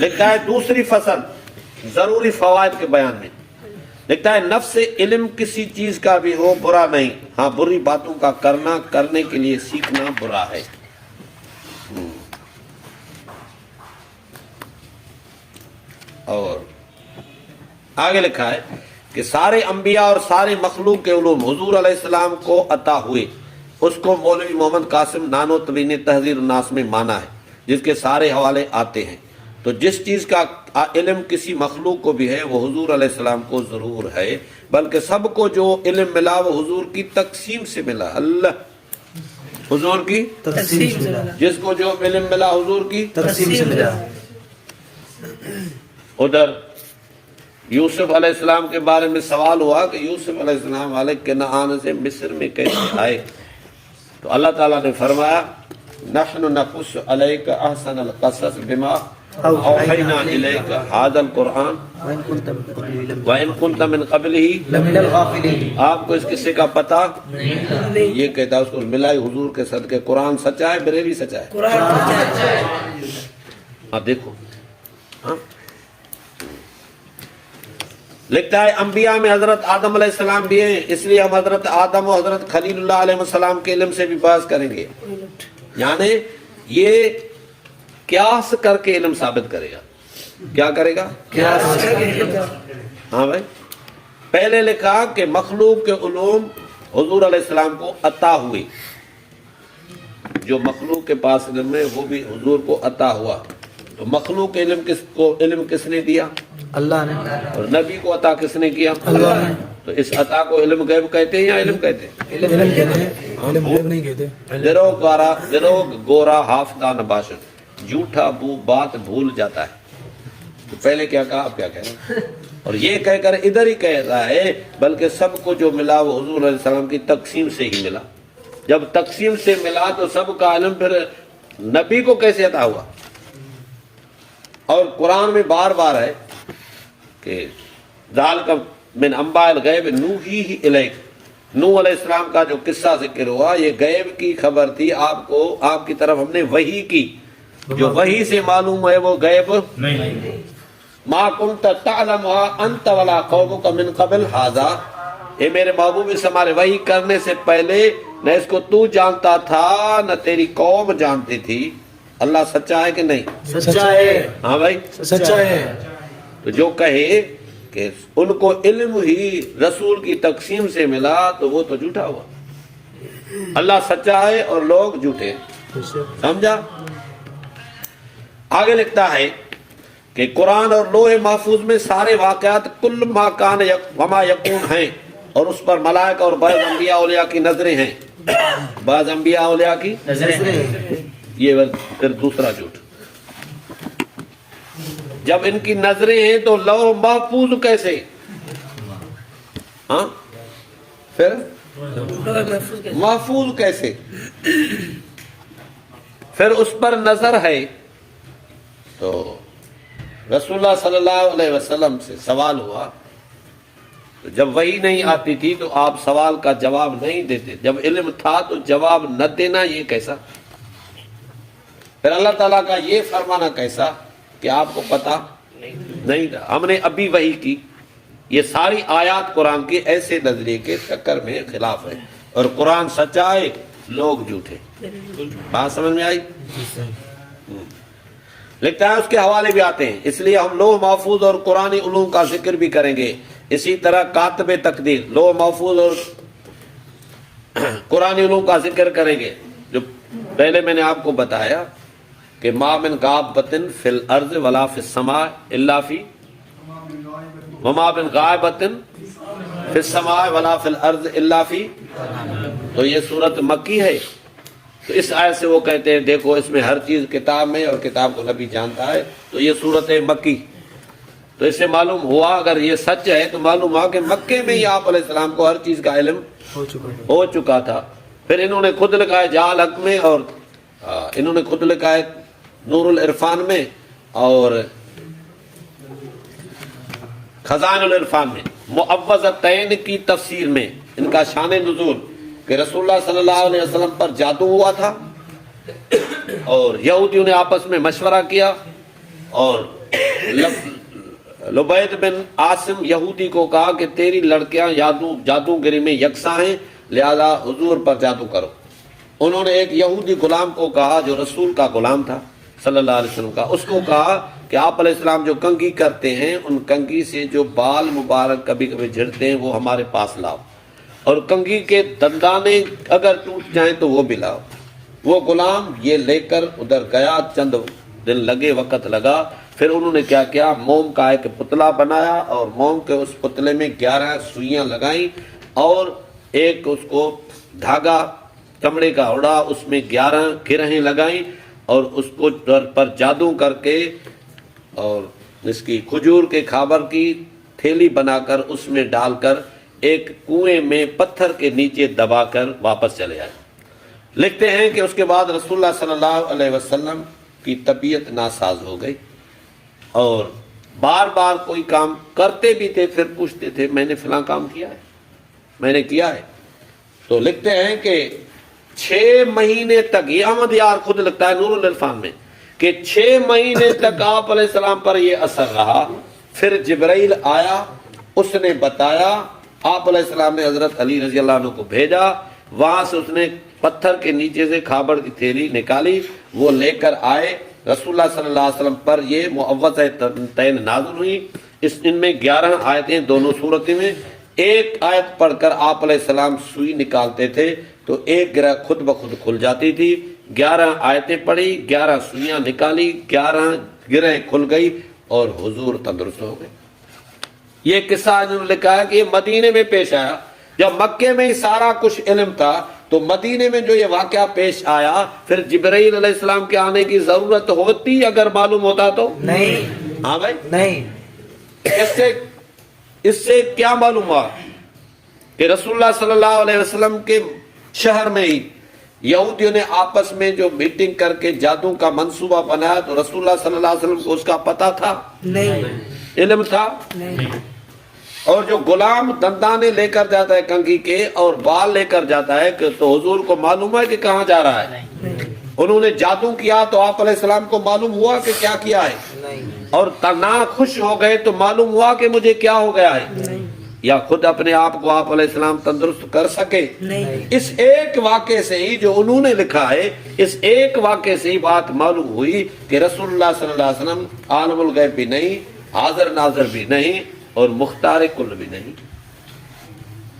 لکھتا ہے دوسری فصل ضروری فوائد کے بیان میں لکھتا ہے نفس علم کسی چیز کا بھی ہو برا نہیں، ہاں بری باتوں کا کرنے کے لیے سیکھنا برا ہے۔ اور آگے لکھا ہے کہ سارے انبیاء اور سارے مخلوق کے علوم حضور علیہ السلام کو عطا ہوئے، اس کو مولوی محمد قاسم نانوتوی نے تحذیر الناس میں مانا ہے، جس کے سارے حوالے آتے ہیں۔ تو جس چیز کا علم کسی مخلوق کو بھی ہے وہ حضور علیہ السلام کو ضرور ہے، بلکہ سب کو جو علم ملا وہ حضور کی تقسیم سے ملا۔ اللہ، حضور کی تقسیم سے ملا۔ جس کو جو علم ملا حضور کی تقسیم سے ملا۔ ادھر یوسف علیہ السلام کے بارے میں سوال ہوا کہ یوسف علیہ السلام علیہ کے نہ آنے سے مصر میں کیسے آئے، تو اللہ تعالیٰ نے فرمایا نحن نقص علیک احسن القصص بما اوحینا الیک ھذا القرآن وَإِن كُنتَ مِن قَبْلِهِ وَإِن كُنتَ مِن قَبْلِهِ لَمِنَ الْغَافِلِينَ۔ آپ کو اس قصے کا پتہ یہ کہتا ہے اس کو ملا ہی حضور کے صدقے۔ قرآن سچا ہے، بریلوی سچا ہے؟ قرآن ہاں دیکھو، ہاں لکھتا ہے انبیاء میں حضرت آدم علیہ السلام بھی ہیں، اس لیے ہم حضرت آدم و حضرت خلیل اللہ علیہ السلام کے علم سے بھی بحث کریں گے۔ یعنی یہ قیاس کر کے علم ثابت کرے گا۔ کیا کرے گا؟ ہاں بھائی، پہلے لکھا کہ مخلوق کے علوم حضور علیہ السلام کو عطا ہوئے، جو مخلوق کے پاس علم ہے وہ بھی حضور کو عطا ہوا۔ تو مخلوق کے علم کس نے دیا؟ اللہ نے۔ اور نبی کو عطا کس نے کیا؟ اللہ نے۔ تو اس عطا کو علم غیب کہتے ہیں یا علم کہتے ہیں؟ دروغ گورا حافظہ نباشن، جھوٹا بو بات بھول جاتا ہے۔ تو پہلے کیا کہا، اب کیا کہہ رہا ہے؟ اور یہ کہہ کر ادھر ہی کہہ رہا ہے بلکہ سب کو جو ملا وہ حضور علیہ السلام کی تقسیم سے ہی ملا۔ جب تقسیم سے ملا تو سب کا علم پھر نبی کو کیسے عطا ہوا؟ اور قرآن میں بار بار ہے کہ ذالک من انباء الغیب نوحیہ الیک، نوح علیہ السلام کا جو قصہ ذکر ہوا یہ غیب کی خبر تھی، آپ کی طرف ہم نے وحی کی، جو وحی سے معلوم ہے وہ غیب نہیں۔ ما کنت تعلمها انت ولا قومک من قبل ھذا، اے میرے محبوب اس ہمارے وحی کرنے سے پہلے نہ اس کو تو جانتا تھا نہ تیری قوم جانتی تھی۔ اللہ سچا ہے کہ نہیں؟ سچا ہے۔ ہاں بھائی سچا ہے۔ تو جو کہے کہ ان کو علم ہی رسول کی تقسیم سے ملا تو وہ تو جھوٹا ہوا۔ اللہ سچا ہے اور لوگ جھوٹے، سمجھا؟ آگے لکھتا ہے کہ قرآن اور لوح محفوظ میں سارے واقعات کل ما کان وما یکون ہیں، اور اس پر ملائکہ اور بعض انبیاء اولیاء کی نظریں ہیں۔ بعض انبیاء اولیاء کی یہ پھر دوسرا جھوٹ۔ جب ان کی نظریں ہیں تو لوح محفوظ کیسے؟ ہاں پھر محفوظ کیسے؟ پھر اس پر نظر ہے۔ تو رسول اللہ صلی اللہ علیہ وسلم سے سوال ہوا، تو جب وہی نہیں آتی تھی تو آپ سوال کا جواب نہیں دیتے، جب علم تھا تو جواب نہ دینا یہ کیسا؟ پھر اللہ تعالیٰ کا یہ فرمانا کیسا کہ آپ کو پتا نہیں تھا؟ ہم نے ابھی وحی کی۔ یہ ساری آیات قرآن کی ایسے نظریے کے چکر میں خلاف ہے، اور قرآن سچا ہے، لوگ جھوٹے۔ بات سمجھ میں آئی؟ لکھتا ہے اس کے حوالے بھی آتے ہیں، اس لیے ہم لوح محفوظ اور قرآنی علوم کا ذکر بھی کریں گے۔ اسی طرح کاتب تقدیر، لوح محفوظ اور قرآنی علوم کا ذکر کریں گے۔ جو پہلے میں نے آپ کو بتایا کہ ما من غائبۃ فی الارض ولا فی السماء الا فی وما من غائبۃ فی السماء ولا فی الارض الا فی، تو یہ سورت مکی ہے۔ تو اس آیت سے وہ کہتے ہیں دیکھو اس میں ہر چیز کتاب میں، اور کتاب کو نبی جانتا ہے، تو یہ سورت مکی۔ تو اس سے معلوم ہوا اگر یہ سچ ہے تو معلوم ہوا کہ مکے میں ہی آپ علیہ السلام کو ہر چیز کا علم ہو چکا تھا۔ پھر انہوں نے خود لکھا ہے جال حق میں، اور انہوں نے خود لکھا ہے نور العرفان میں اور خزائن العرفان میں، معوذتین کی تفسیر میں ان کا شان نزول کہ رسول اللہ صلی اللہ علیہ وسلم پر جادو ہوا تھا، اور یہودیوں نے آپس میں مشورہ کیا اور لبید بن عاصم یہودی کو کہا کہ تیری لڑکیاں جادوگری میں یکساں ہیں، لہذا حضور پر جادو کرو۔ انہوں نے ایک یہودی غلام کو کہا جو رسول کا غلام تھا صلی اللہ علیہ وسلم کا، اس کو کہا کہ آپ علیہ السلام جو کنگھی کرتے ہیں ان کنگھی سے جو بال مبارک کبھی کبھی جھڑتے ہیں وہ ہمارے پاس لاؤ، اور کنگھی کے دندانے اگر ٹوٹ جائیں تو وہ بھی لاؤ۔ وہ غلام یہ لے کر ادھر گیا، چند دن لگے، وقت لگا، پھر انہوں نے کیا کیا، موم کا ایک پتلا بنایا اور موم کے اس پتلے میں 11 سوئیاں لگائیں اور ایک اس کو دھاگا چمڑے کا اڑا، اس میں 11 گرہیں لگائیں اور اس کو پر جادو کر کے اور اس کی کھجور کے کھابر کی تھیلی بنا کر اس میں ڈال کر ایک کنویں میں پتھر کے نیچے دبا کر واپس چلے آئے۔ لکھتے ہیں کہ اس کے بعد رسول اللہ صلی اللہ علیہ وسلم کی طبیعت ناساز ہو گئی اور بار بار کوئی کام کرتے بھی تھے، پھر پوچھتے تھے میں نے فلاں کام کیا ہے، میں نے کیا ہے۔ تو لکھتے ہیں کہ 6 مہینے تک، یہ احمد یار خود لکھتا ہے نور العرفان میں کہ 6 مہینے تک آپ علیہ السلام پر یہ اثر رہا۔ پھر جبرائیل آیا، اس نے بتایا، آپ علیہ السلام نے حضرت علی رضی اللہ عنہ کو بھیجا، وہاں سے اس نے پتھر کے نیچے سے کھابڑ کی تھیلی نکالی، وہ لے کر آئے۔ رسول اللہ صلی اللہ علیہ وسلم پر یہ معوذتین نازل ہوئی، ان میں 11 آیتیں دونوں صورتیں میں، ایک آیت پڑھ کر آپ علیہ السلام سوئی نکالتے تھے تو ایک گرہ خود بخود کھل جاتی تھی، 11 آیتیں پڑھی، 11 سوئیاں نکالی، 11 گرہ کھل گئی اور حضور تندرست ہو گئے۔ یہ قصہ انہوں نے لکھا ہے کہ یہ مدینے میں پیش آیا، جب مکے میں سارا کچھ علم تھا تو مدینے میں جو یہ واقعہ پیش آیا، پھر جبرائیل علیہ السلام کے آنے کی ضرورت ہوتی اگر معلوم ہوتا تو نہیں، ہاں بھائی، نہیں، اس سے کیا معلوم ہوا کہ رسول اللہ صلی اللہ علیہ وسلم کے شہر میں ہی یہودیوں نے آپس میں جو میٹنگ کر کے جادو کا منصوبہ بنایا، تو رسول اللہ صلی اللہ علیہ وسلم کو اس کا پتہ تھا، نہیں، علم تھا۔ نہیں، اور جو غلام دندانے لے کر جاتا ہے کنگھی کے اور بال لے کر جاتا ہے کہ تو حضور کو معلوم ہے کہ کہاں جا رہا ہے۔ انہوں نے جادو کیا تو آپ علیہ السلام کو معلوم ہوا کہ کیا کیا ہے، نہیں، اور نہ خوش ہو گئے تو معلوم ہوا کہ مجھے کیا ہو گیا ہے، نہیں، یا خود اپنے آپ کو آپ علیہ السلام تندرست کر سکے۔ نہیں، اس ایک واقعے سے ہی جو انہوں نے لکھا ہے، اس ایک واقعے سے ہی بات معلوم ہوئی کہ رسول اللہ صلی اللہ علیہ وسلم عالم الغیب بھی نہیں، حاضر ناظر بھی نہیں اور مختار کل بھی نہیں۔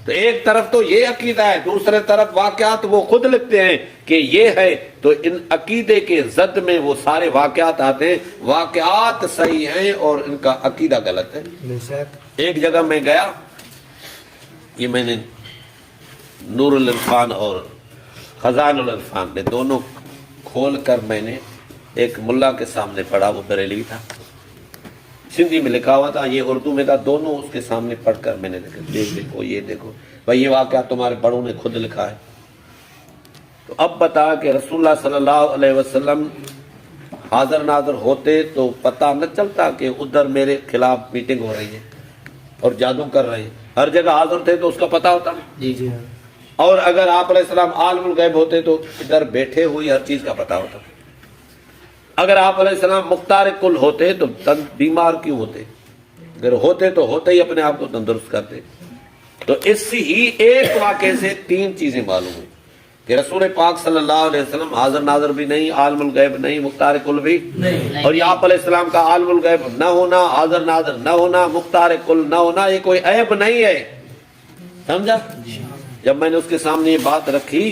تو ایک طرف تو یہ عقیدہ ہے، دوسرے طرف واقعات وہ خود لکھتے ہیں کہ یہ ہے، تو ان عقیدے کے زد میں وہ سارے واقعات آتے ہیں، واقعات صحیح ہیں اور ان کا عقیدہ غلط ہے۔ بے شک، ایک جگہ میں گیا، یہ میں نے نور العرفان اور خزان العرفان میں دونوں کھول کر میں نے ایک ملا کے سامنے پڑھا، وہ بریلوی تھا، سندھی میں لکھا ہوا تھا، یہ اردو میں تھا، دونوں اس کے سامنے پڑھ کر میں نے دیکھو یہ دیکھو بھائی، یہ واقعہ تمہارے بڑوں نے خود لکھا ہے۔ تو اب بتا کہ رسول اللہ صلی اللہ علیہ وسلم حاضر ناظر ہوتے تو پتہ نہ چلتا کہ ادھر میرے خلاف میٹنگ ہو رہی ہے اور جادو کر رہے ہیں، ہر جگہ حاضر تھے تو اس کا پتہ ہوتا نا۔ جی جی ہاں، اور اگر آپ علیہ السلام عالم الغیب ہوتے تو ادھر بیٹھے ہوئی ہر چیز کا پتہ ہوتا۔ اگر آپ علیہ السلام مختار کل ہوتے تو بیمار کیوں ہوتے، اگر ہوتے تو ہوتے ہی اپنے آپ کو تندرست کرتے۔ تو اس ہی ایک واقعے سے 3 چیزیں معلوم ہوئی کہ رسول پاک صلی اللہ علیہ وسلم حاضر ناظر بھی نہیں، عالم الغیب نہیں، مختار کل بھی نہیں، اور یہ آپ علیہ السلام کا عالم الغیب نہ ہونا، حاضر ناظر نہ ہونا، مختار کل نہ ہونا، یہ کوئی عیب نہیں ہے، سمجھا؟ جب میں نے اس کے سامنے یہ بات رکھی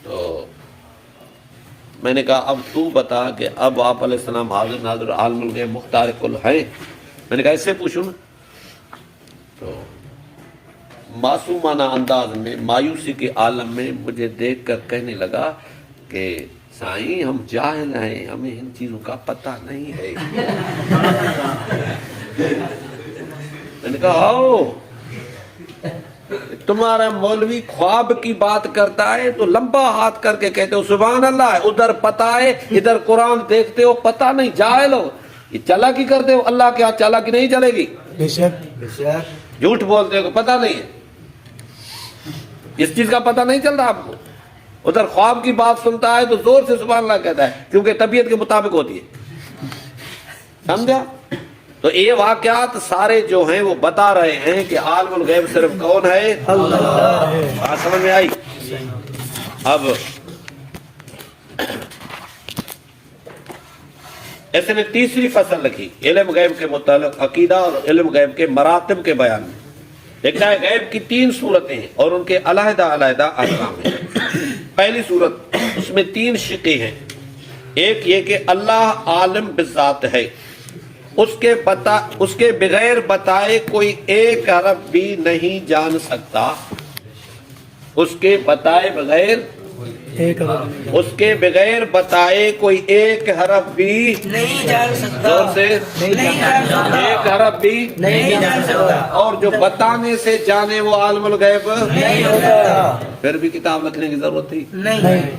تو میں نے کہا اب تو بتا کہ اب آپ علیہ السلام حاضر ناظر عالم الغیب مختار کل ہیں؟ میں نے کہا اس سے پوچھوں نا، تو معصومانہ انداز میں مایوسی کے عالم میں مجھے دیکھ کر کہنے لگا کہ سائیں ہم جاہل ہیں، ہمیں ان چیزوں کا پتہ نہیں ہے۔ میں نے کہا آؤ، تمہارا مولوی خواب کی بات کرتا ہے تو لمبا ہاتھ کر کے کہتے ہو سبحان اللہ، ادھر پتہ ہے، ادھر قرآن دیکھتے ہو، پتہ نہیں، جاہل ہو، یہ چالاکی کرتے ہو، اللہ کے ہاں چالاکی نہیں چلے گی، بے شک، بے شک، جھوٹ بولتے ہو کہ پتہ نہیں ہے، اس چیز کا پتہ نہیں چل رہا آپ کو۔ ادھر خواب کی بات سنتا ہے تو زور سے سبحان اللہ کہتا ہے کیونکہ طبیعت کے مطابق ہوتی ہے، سمجھا؟ تو یہ واقعات سارے جو ہیں وہ بتا رہے ہیں کہ عالم الغیب صرف کون ہے؟ اللہ. بات سمجھ میں آئی؟ اب اس نے تیسری فصل لکھی علم غیب کے متعلق عقیدہ اور علم غیب کے مراتب کے بیان میں. دیکھتا ہے غیب کی 3 صورتیں ہیں اور ان کے علیحدہ علیحدہ احکام ہیں. پہلی صورت اس میں 3 شقیں ہیں. ایک یہ کہ اللہ عالم بذات ہے، اس کے بغیر بتائے کوئی ایک حرف بھی نہیں جان سکتا. اس کے بتائے بغیر ایک حرف اس کے بغیر بتائے کوئی ایک حرف بھی نہیں جان سکتا. زور سے نہیں جان سکتا. ایک حرف بھی نہیں جان سکتا. اور جو بتانے سے جانے وہ عالم الغیب نہیں ہو سکتا. پھر بھی کتاب لکھنے کی ضرورت تھی. نہیں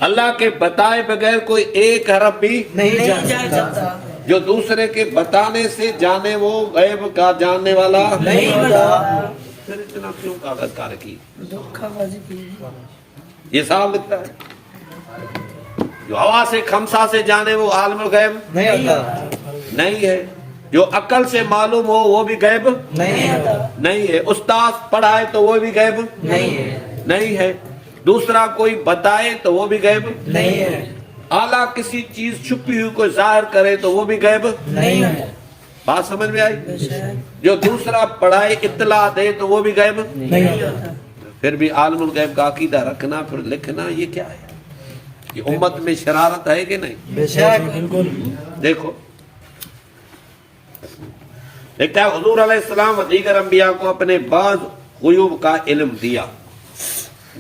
اللہ کے بتائے بغیر کوئی ایک حرف بھی نہیں جان سکتا. جو دوسرے کے بتانے سے جانے وہ غیب کا جاننے والا نہیں ہوتا. پھر اتنا کیوں کاغذ کار کی؟ دھوکہ بازی کی. یہ صاحب لکھتا ہے جو ہوا سے خمسہ سے جانے وہ عالم الغیب نہیں ہوتا. نہیں ہے. جو عقل سے معلوم ہو وہ بھی غیب نہیں ہوتا. نہیں ہے. استاد پڑھائے تو وہ بھی غیب نہیں ہے. نہیں ہے. دوسرا کوئی بتائے تو وہ بھی غیب نہیں ہے. اعلیٰ کسی چیز چھپی ہوئی کو ظاہر کرے تو وہ بھی غیب. نہیں ہے. بات سمجھ میں آئی؟ بے شک. جو دوسرا پڑھائے اطلاع دے تو وہ بھی غیب. نہیں ہوتا. پھر بھی عالم الغیب کا عقیدہ رکھنا پھر لکھنا یہ کیا ہے؟ یہ امت میں شرارت ہے کہ نہیں؟ بے شک. بالکل. دیکھو دیکھتا ہے حضور علیہ السلام و دیگر انبیاء کو اپنے بعض غیوب کا علم دیا.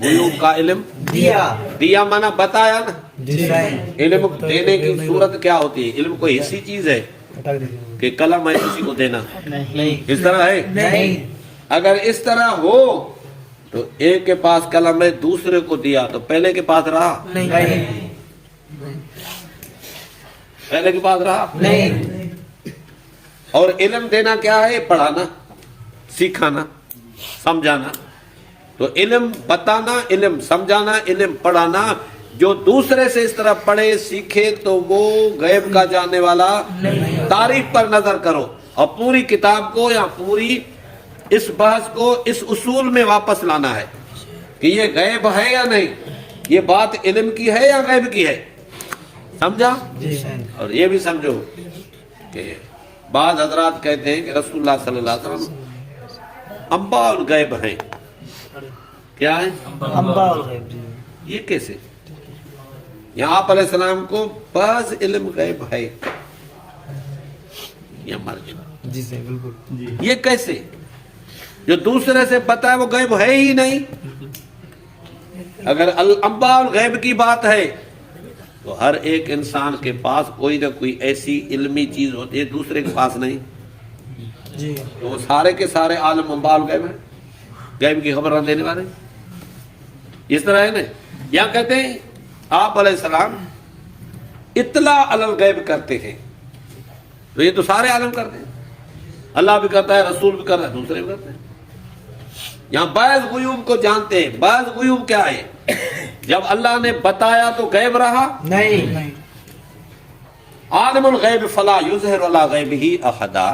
غیوب کا علم دیا مانا بتایا نا. جی علم دینے کی صورت کیا ہوتی ہے؟ علم کوئی حصی چیز ہے کہ قلم ہے کسی کو دینا؟ نہیں. اس طرح ہے. نہیں. اگر اس طرح ہو تو ایک کے پاس قلم ہے دوسرے کو دیا تو پہلے کے پاس رہا؟ نہیں. پہلے کے پاس رہا؟ نہیں. اور علم دینا کیا ہے؟ پڑھانا، سکھانا، سمجھانا. تو علم بتانا، علم سمجھانا، علم پڑھانا. جو دوسرے سے اس طرح پڑھے سیکھے تو وہ غیب کا جاننے والا. تعریف پر نظر کرو اور پوری کتاب کو یا پوری اس بحث کو اس اصول میں واپس لانا ہے کہ یہ غیب ہے یا نہیں، یہ بات علم کی ہے یا غیب کی ہے. سمجھا؟ اور یہ بھی سمجھو کہ بعض حضرات کہتے ہیں کہ رسول اللہ صلی اللہ علیہ وسلم انباء الغیب ہیں. کیا ہے؟ انباء الغیب. یہ کیسے؟ یہاں آپ علیہ السلام کو بعض علم غیب ہے، یہ مر گیا. جی سے بالکل. یہ کیسے؟ جو دوسرے سے پتا ہے وہ غیب ہے ہی نہیں. اگر انباء الغیب کی بات ہے تو ہر ایک انسان کے پاس کوئی نہ کوئی ایسی علمی چیز ہوتی ہے دوسرے کے پاس نہیں. جی تو وہ سارے کے سارے عالم انباء الغیب ہیں، غیب کی خبر نہ دینے والے. اس طرح ہے نا. یہاں کہتے ہیں آپ علیہ السلام اطلاع علی الغیب کرتے ہیں. تو یہ تو سارے عالم کرتے ہیں. اللہ بھی کرتا ہے، رسول بھی کرتا ہے، دوسرے بھی کرتے ہیں. یہاں بعض غیوب کو جانتے ہیں. بعض غیوب کیا ہے؟ جب اللہ نے بتایا تو غیب رہا. نہیں. عالم الغیب فلا یظہر علی غیبہ احدا.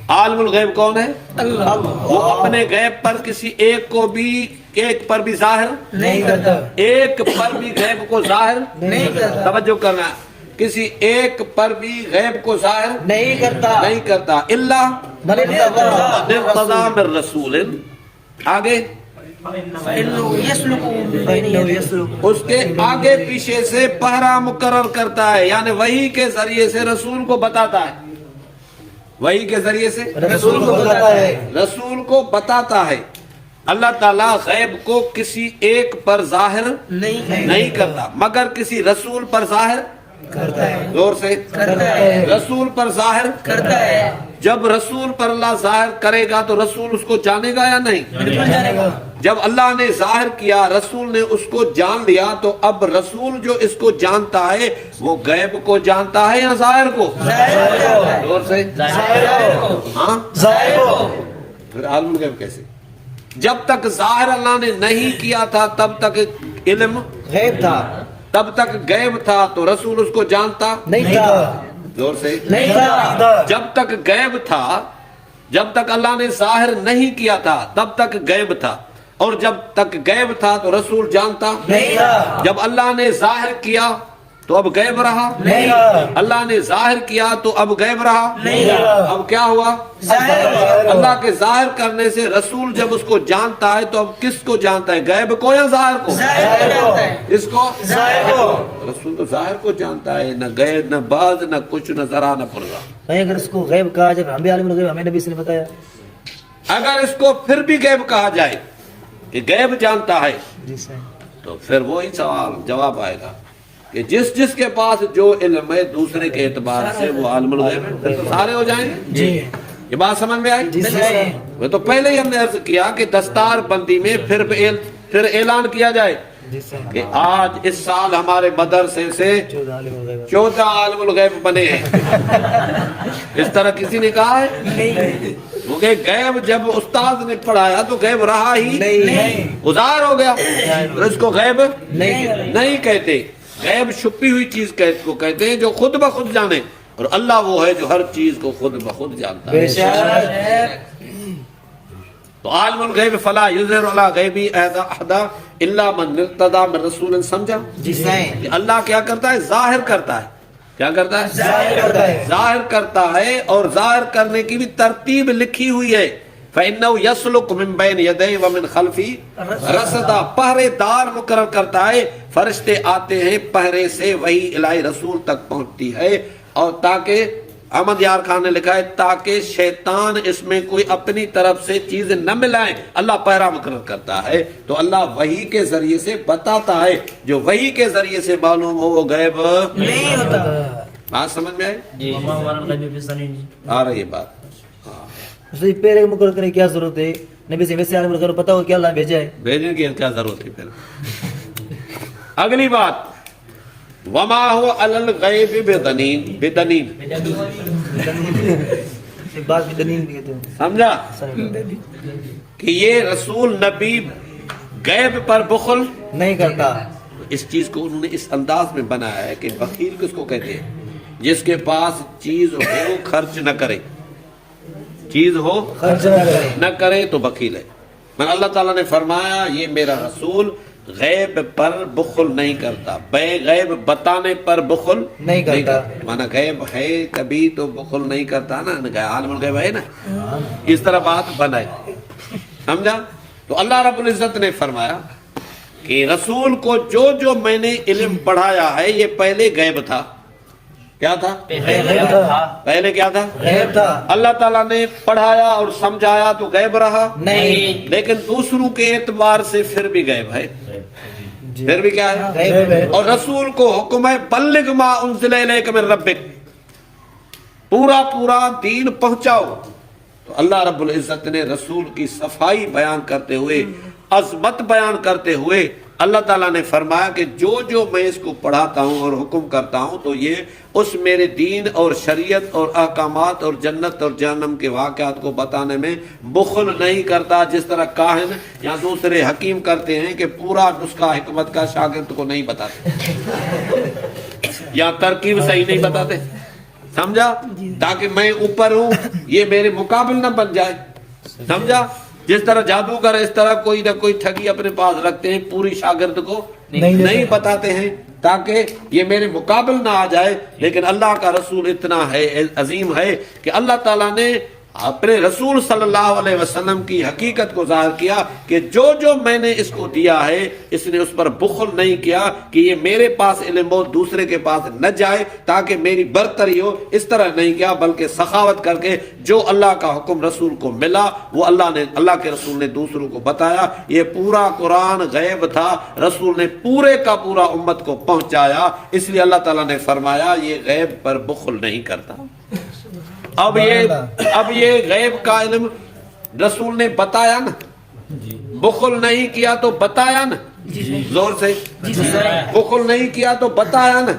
عالم الغیب کون ہے؟ اللہ. وہ اپنے غیب پر کسی ایک پر بھی ظاہر نہیں کرتا. ایک پر بھی غیب کو ظاہر نہیں کرتا. توجہ کرنا، کسی ایک پر بھی غیب کو ظاہر نہیں کرتا. نہیں کرتا. اللہ نہیں. من رسول. آگے فإنه يسلك من بين يديه. اس کے آگے پیچھے سے پہرا مقرر کرتا ہے، یعنی وحی کے ذریعے سے رسول کو بتاتا ہے. وحی کے ذریعے سے رسول کو بتاتا ہے. رسول کو بتاتا ہے. اللہ تعالیٰ غیب کو کسی ایک پر ظاہر نہیں کرتا مگر کسی رسول پر ظاہر کرتا ہے. زور سے کرتا ہے. رسول پر ظاہر کرتا ہے. جب رسول پر اللہ ظاہر کرے گا تو رسول اس کو جانے گا یا نہیں؟ بالکل جانے گا. جب اللہ نے ظاہر کیا، رسول نے اس کو جان لیا، تو اب رسول جو اس کو جانتا ہے وہ غیب کو جانتا ہے یا ظاہر کو؟ زور سے ہاں. پھر عالم الغیب کیسے؟ جب تک ظاہر اللہ نے نہیں کیا تھا تب تک علم غیب تھا. تب تک غیب تھا تو رسول اس کو جانتا نہیں تھا. زور سے نہیں تھا جب تک غیب تھا، جب تک اللہ نے ظاہر نہیں کیا تھا تب تک غیب تھا، اور جب تک غیب تھا تو رسول جانتا نہیں تھا جب اللہ نے ظاہر کیا تو اب غیب رہا نہیں اللہ نے ظاہر کیا تو اب غیب رہا نہیں رہا اب کیا ہوا؟ ظاہر ہوا۔ اللہ کے ظاہر کرنے سے رسول جب اس کو جانتا ہے تو اب کس کو جانتا ہے؟ غیب کو یا ظاہر کو؟ ظاہر کو جانتا ہے، اس کو ظاہر کو۔ رسول تو ظاہر کو جانتا ہے، نہ غیب نہ باز نہ کچھ نہ ذرا نہ پرزا۔ بھائی اگر اس کو غیب کہا جائے ہم بھی عالم الغیب ہمیں نبی سے نے بتایا اگر اس کو پھر بھی غیب کہا جائے کہ غیب جانتا ہے جی صحیح تو پھر وہی سوال جواب آئے گا کہ جس جس کے پاس جو علم ہے دوسرے کے اعتبار سے وہ عالم الغیب ہے، پھر تو سارے ہو جائیں گے۔ جی یہ بات سمجھ میں آئی؟ جی صحیح وہ تو پہلے ہی ہم نے عرض کیا کہ دستار بندی میں پھر اعلان کیا جائے جی صحیح کہ آج اس سال ہمارے مدرسے سے 14 عالم الغیب 14 عالم الغیب بنے ہیں۔ اس طرح کسی نے کہا ہے؟ کیونکہ غیب جب استاد نے پڑھایا تو غیب رہا ہی نہیں۔ ظاہر ہو گیا، تو اس کو غیب نہیں۔ نہیں کہتے۔ غیب چھپی ہوئی چیز کو کہتے ہیں جو خود بخود جانے، اور اللہ وہ ہے جو ہر چیز کو خود بخود جانتا ہے۔ بے شک تو عالم الغیب فلا یظہر علی غیبی احدا الا من ارتضی من رسول، سمجھا؟ جی صحیح، کہ اللہ کیا کرتا ہے؟ ظاہر کرتا ہے۔ کیا کرتا ہے؟ ظاہر کرتا ہے۔ ظاہر کرتا ہے، اور ظاہر کرنے کی بھی ترتیب لکھی ہوئی ہے۔ فَإِنَّهُ يَسْلُكُ مِن بَيْنِ يَدَيْهِ وَمِنْ خَلْفِهِ رَصَدًا، پہرے دار مقرر کرتا ہے، فرشتے آتے ہیں پہرے سے، وہی الہی رسول تک پہنچتی ہے، اور تاکہ احمد یار خان نے لکھا ہے تاکہ شیطان اس میں کوئی اپنی طرف سے چیزیں نہ ملائیں، اللہ پہرا مقرر کرتا ہے۔ تو اللہ وحی کے ذریعے سے بتاتا ہے، جو وحی کے ذریعے سے معلوم ہو وہ غیب نہیں ہوتا۔ بات سمجھ میں آئی؟ آ رہی ہے بات؟ اس سے پہلے مقرر کرنے کی کیا ضرورت ہے؟ نبی سے ویسے عالم الغیب پتا ہو کیا اللہ نے بھیجا ہے؟ بھیجنے کی کیا ضرورت ہے پھر؟ اگلی بات، وما هو علی الغیب بدنین، بدنین ایک بات بھی دلیل بھی کہتے ہیں سمجھا صحیح کہ یہ رسول نبی غیب پر بخل نہیں کرتا اس چیز کو انہوں نے اس انداز میں بنایا ہے کہ بخیل کس کو کہتے ہیں؟ جس کے پاس چیز ہو خرچ نہ کرے، چیز ہو خرچ نہ کرے نہ کرے تو بخیل ہے۔ میں اللہ تعالیٰ نے فرمایا یہ میرا رسول غیب پر بخل نہیں کرتا، بے غیب بتانے پر بخل نہیں کرتا۔ مانا غیب ہے کبھی تو بخل نہیں کرتا نا، عالم الغیب ہے نا، اس طرح بات بنائے، سمجھا؟ تو اللہ رب العزت نے فرمایا کہ رسول کو جو جو میں نے علم پڑھایا ہے یہ پہلے غیب تھا۔ کیا تھا؟ غیب تھا پہلے کیا تھا؟ غیب تھا اللہ تعالیٰ نے پڑھایا اور سمجھایا تو غیب رہا نہیں۔ لیکن دوسروں کے اعتبار سے پھر بھی غیب ہے، پھر بھی کیا ہے؟ غیب ہے اور رسول کو حکم ہے بلغ ما انزل الیک من ربک، پورا پورا دین پہنچاؤ۔ تو اللہ رب العزت نے رسول کی صفائی بیان کرتے ہوئے، عظمت بیان کرتے ہوئے اللہ تعالیٰ نے فرمایا کہ جو جو میں اس کو پڑھاتا ہوں اور حکم کرتا ہوں تو یہ اس میرے دین اور شریعت اور احکامات اور جنت اور جہنم کے واقعات کو بتانے میں بخل نہیں کرتا، جس طرح کاہن یا دوسرے حکیم کرتے ہیں کہ پورا نسخہ حکمت کا شاگرد کو نہیں بتاتے یا ترکیب صحیح نہیں بتاتے، سمجھا؟ تاکہ میں اوپر ہوں یہ میرے مقابل نہ بن جائے، سمجھا؟ جس طرح جادوگر اس طرح کوئی نہ کوئی ٹھگی اپنے پاس رکھتے ہیں، پوری شاگرد کو نہیں بتاتے ہیں تاکہ یہ میرے مقابل نہ آ جائے۔ لیکن اللہ کا رسول اتنا ہے عظیم ہے کہ اللہ تعالیٰ نے اپنے رسول صلی اللہ علیہ وسلم کی حقیقت کو ظاہر کیا کہ جو جو میں نے اس کو دیا ہے اس نے اس پر بخل نہیں کیا کہ یہ میرے پاس علم ہو دوسرے کے پاس نہ جائے تاکہ میری برتری ہو، اس طرح نہیں کیا، بلکہ سخاوت کر کے جو اللہ کا حکم رسول کو ملا وہ اللہ کے رسول نے دوسروں کو بتایا۔ یہ پورا قرآن غیب تھا، رسول نے پورے کا پورا امت کو پہنچایا، اس لیے اللہ تعالیٰ نے فرمایا یہ غیب پر بخل نہیں کرتا۔ اب یہ غیب کا علم رسول نے بتایا نا، بخل نہیں کیا تو بتایا نا، زور سے بخل نہیں کیا تو بتایا نا۔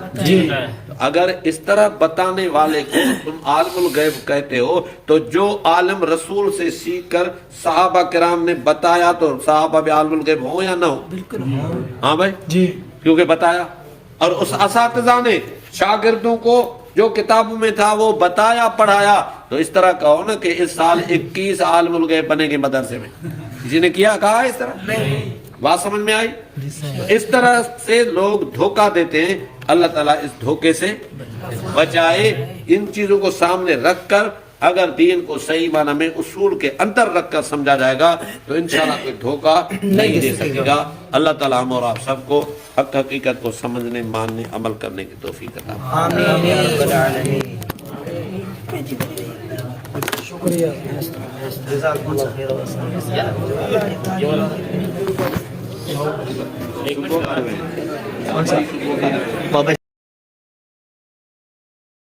اگر اس طرح بتانے والے کو تم عالم الغیب کہتے ہو تو جو عالم رسول سے سیکھ کر صحابہ کرام نے بتایا تو صحابہ بھی عالم الغیب ہو یا نہ ہو؟ ہاں بھائی جی، کیونکہ بتایا۔ اور اس اساتذہ نے شاگردوں کو جو کتابوں میں تھا وہ بتایا پڑھایا. تو اس طرح کہو نا کہ اس سال 21 عالم الغیب بنے گے مدرسے میں. کسی نے کیا کہا اس طرح؟ بات سمجھ میں آئی؟ اس طرح سے لوگ دھوکہ دیتے ہیں. اللہ تعالیٰ اس دھوکے سے بچائے. ان چیزوں کو سامنے رکھ کر اگر دین کو صحیح معنی میں اصول کے اندر رکھ کر سمجھا جائے گا تو انشاءاللہ کوئی دھوکہ نہیں دے سکے گا. اللہ تعالیٰ ہم اور آپ سب کو حق حقیقت کو سمجھنے ماننے عمل کرنے کی توفیق عطا فرمائے. آمین یا رب العالمین. شکریہ جزاکم اللہ خیر.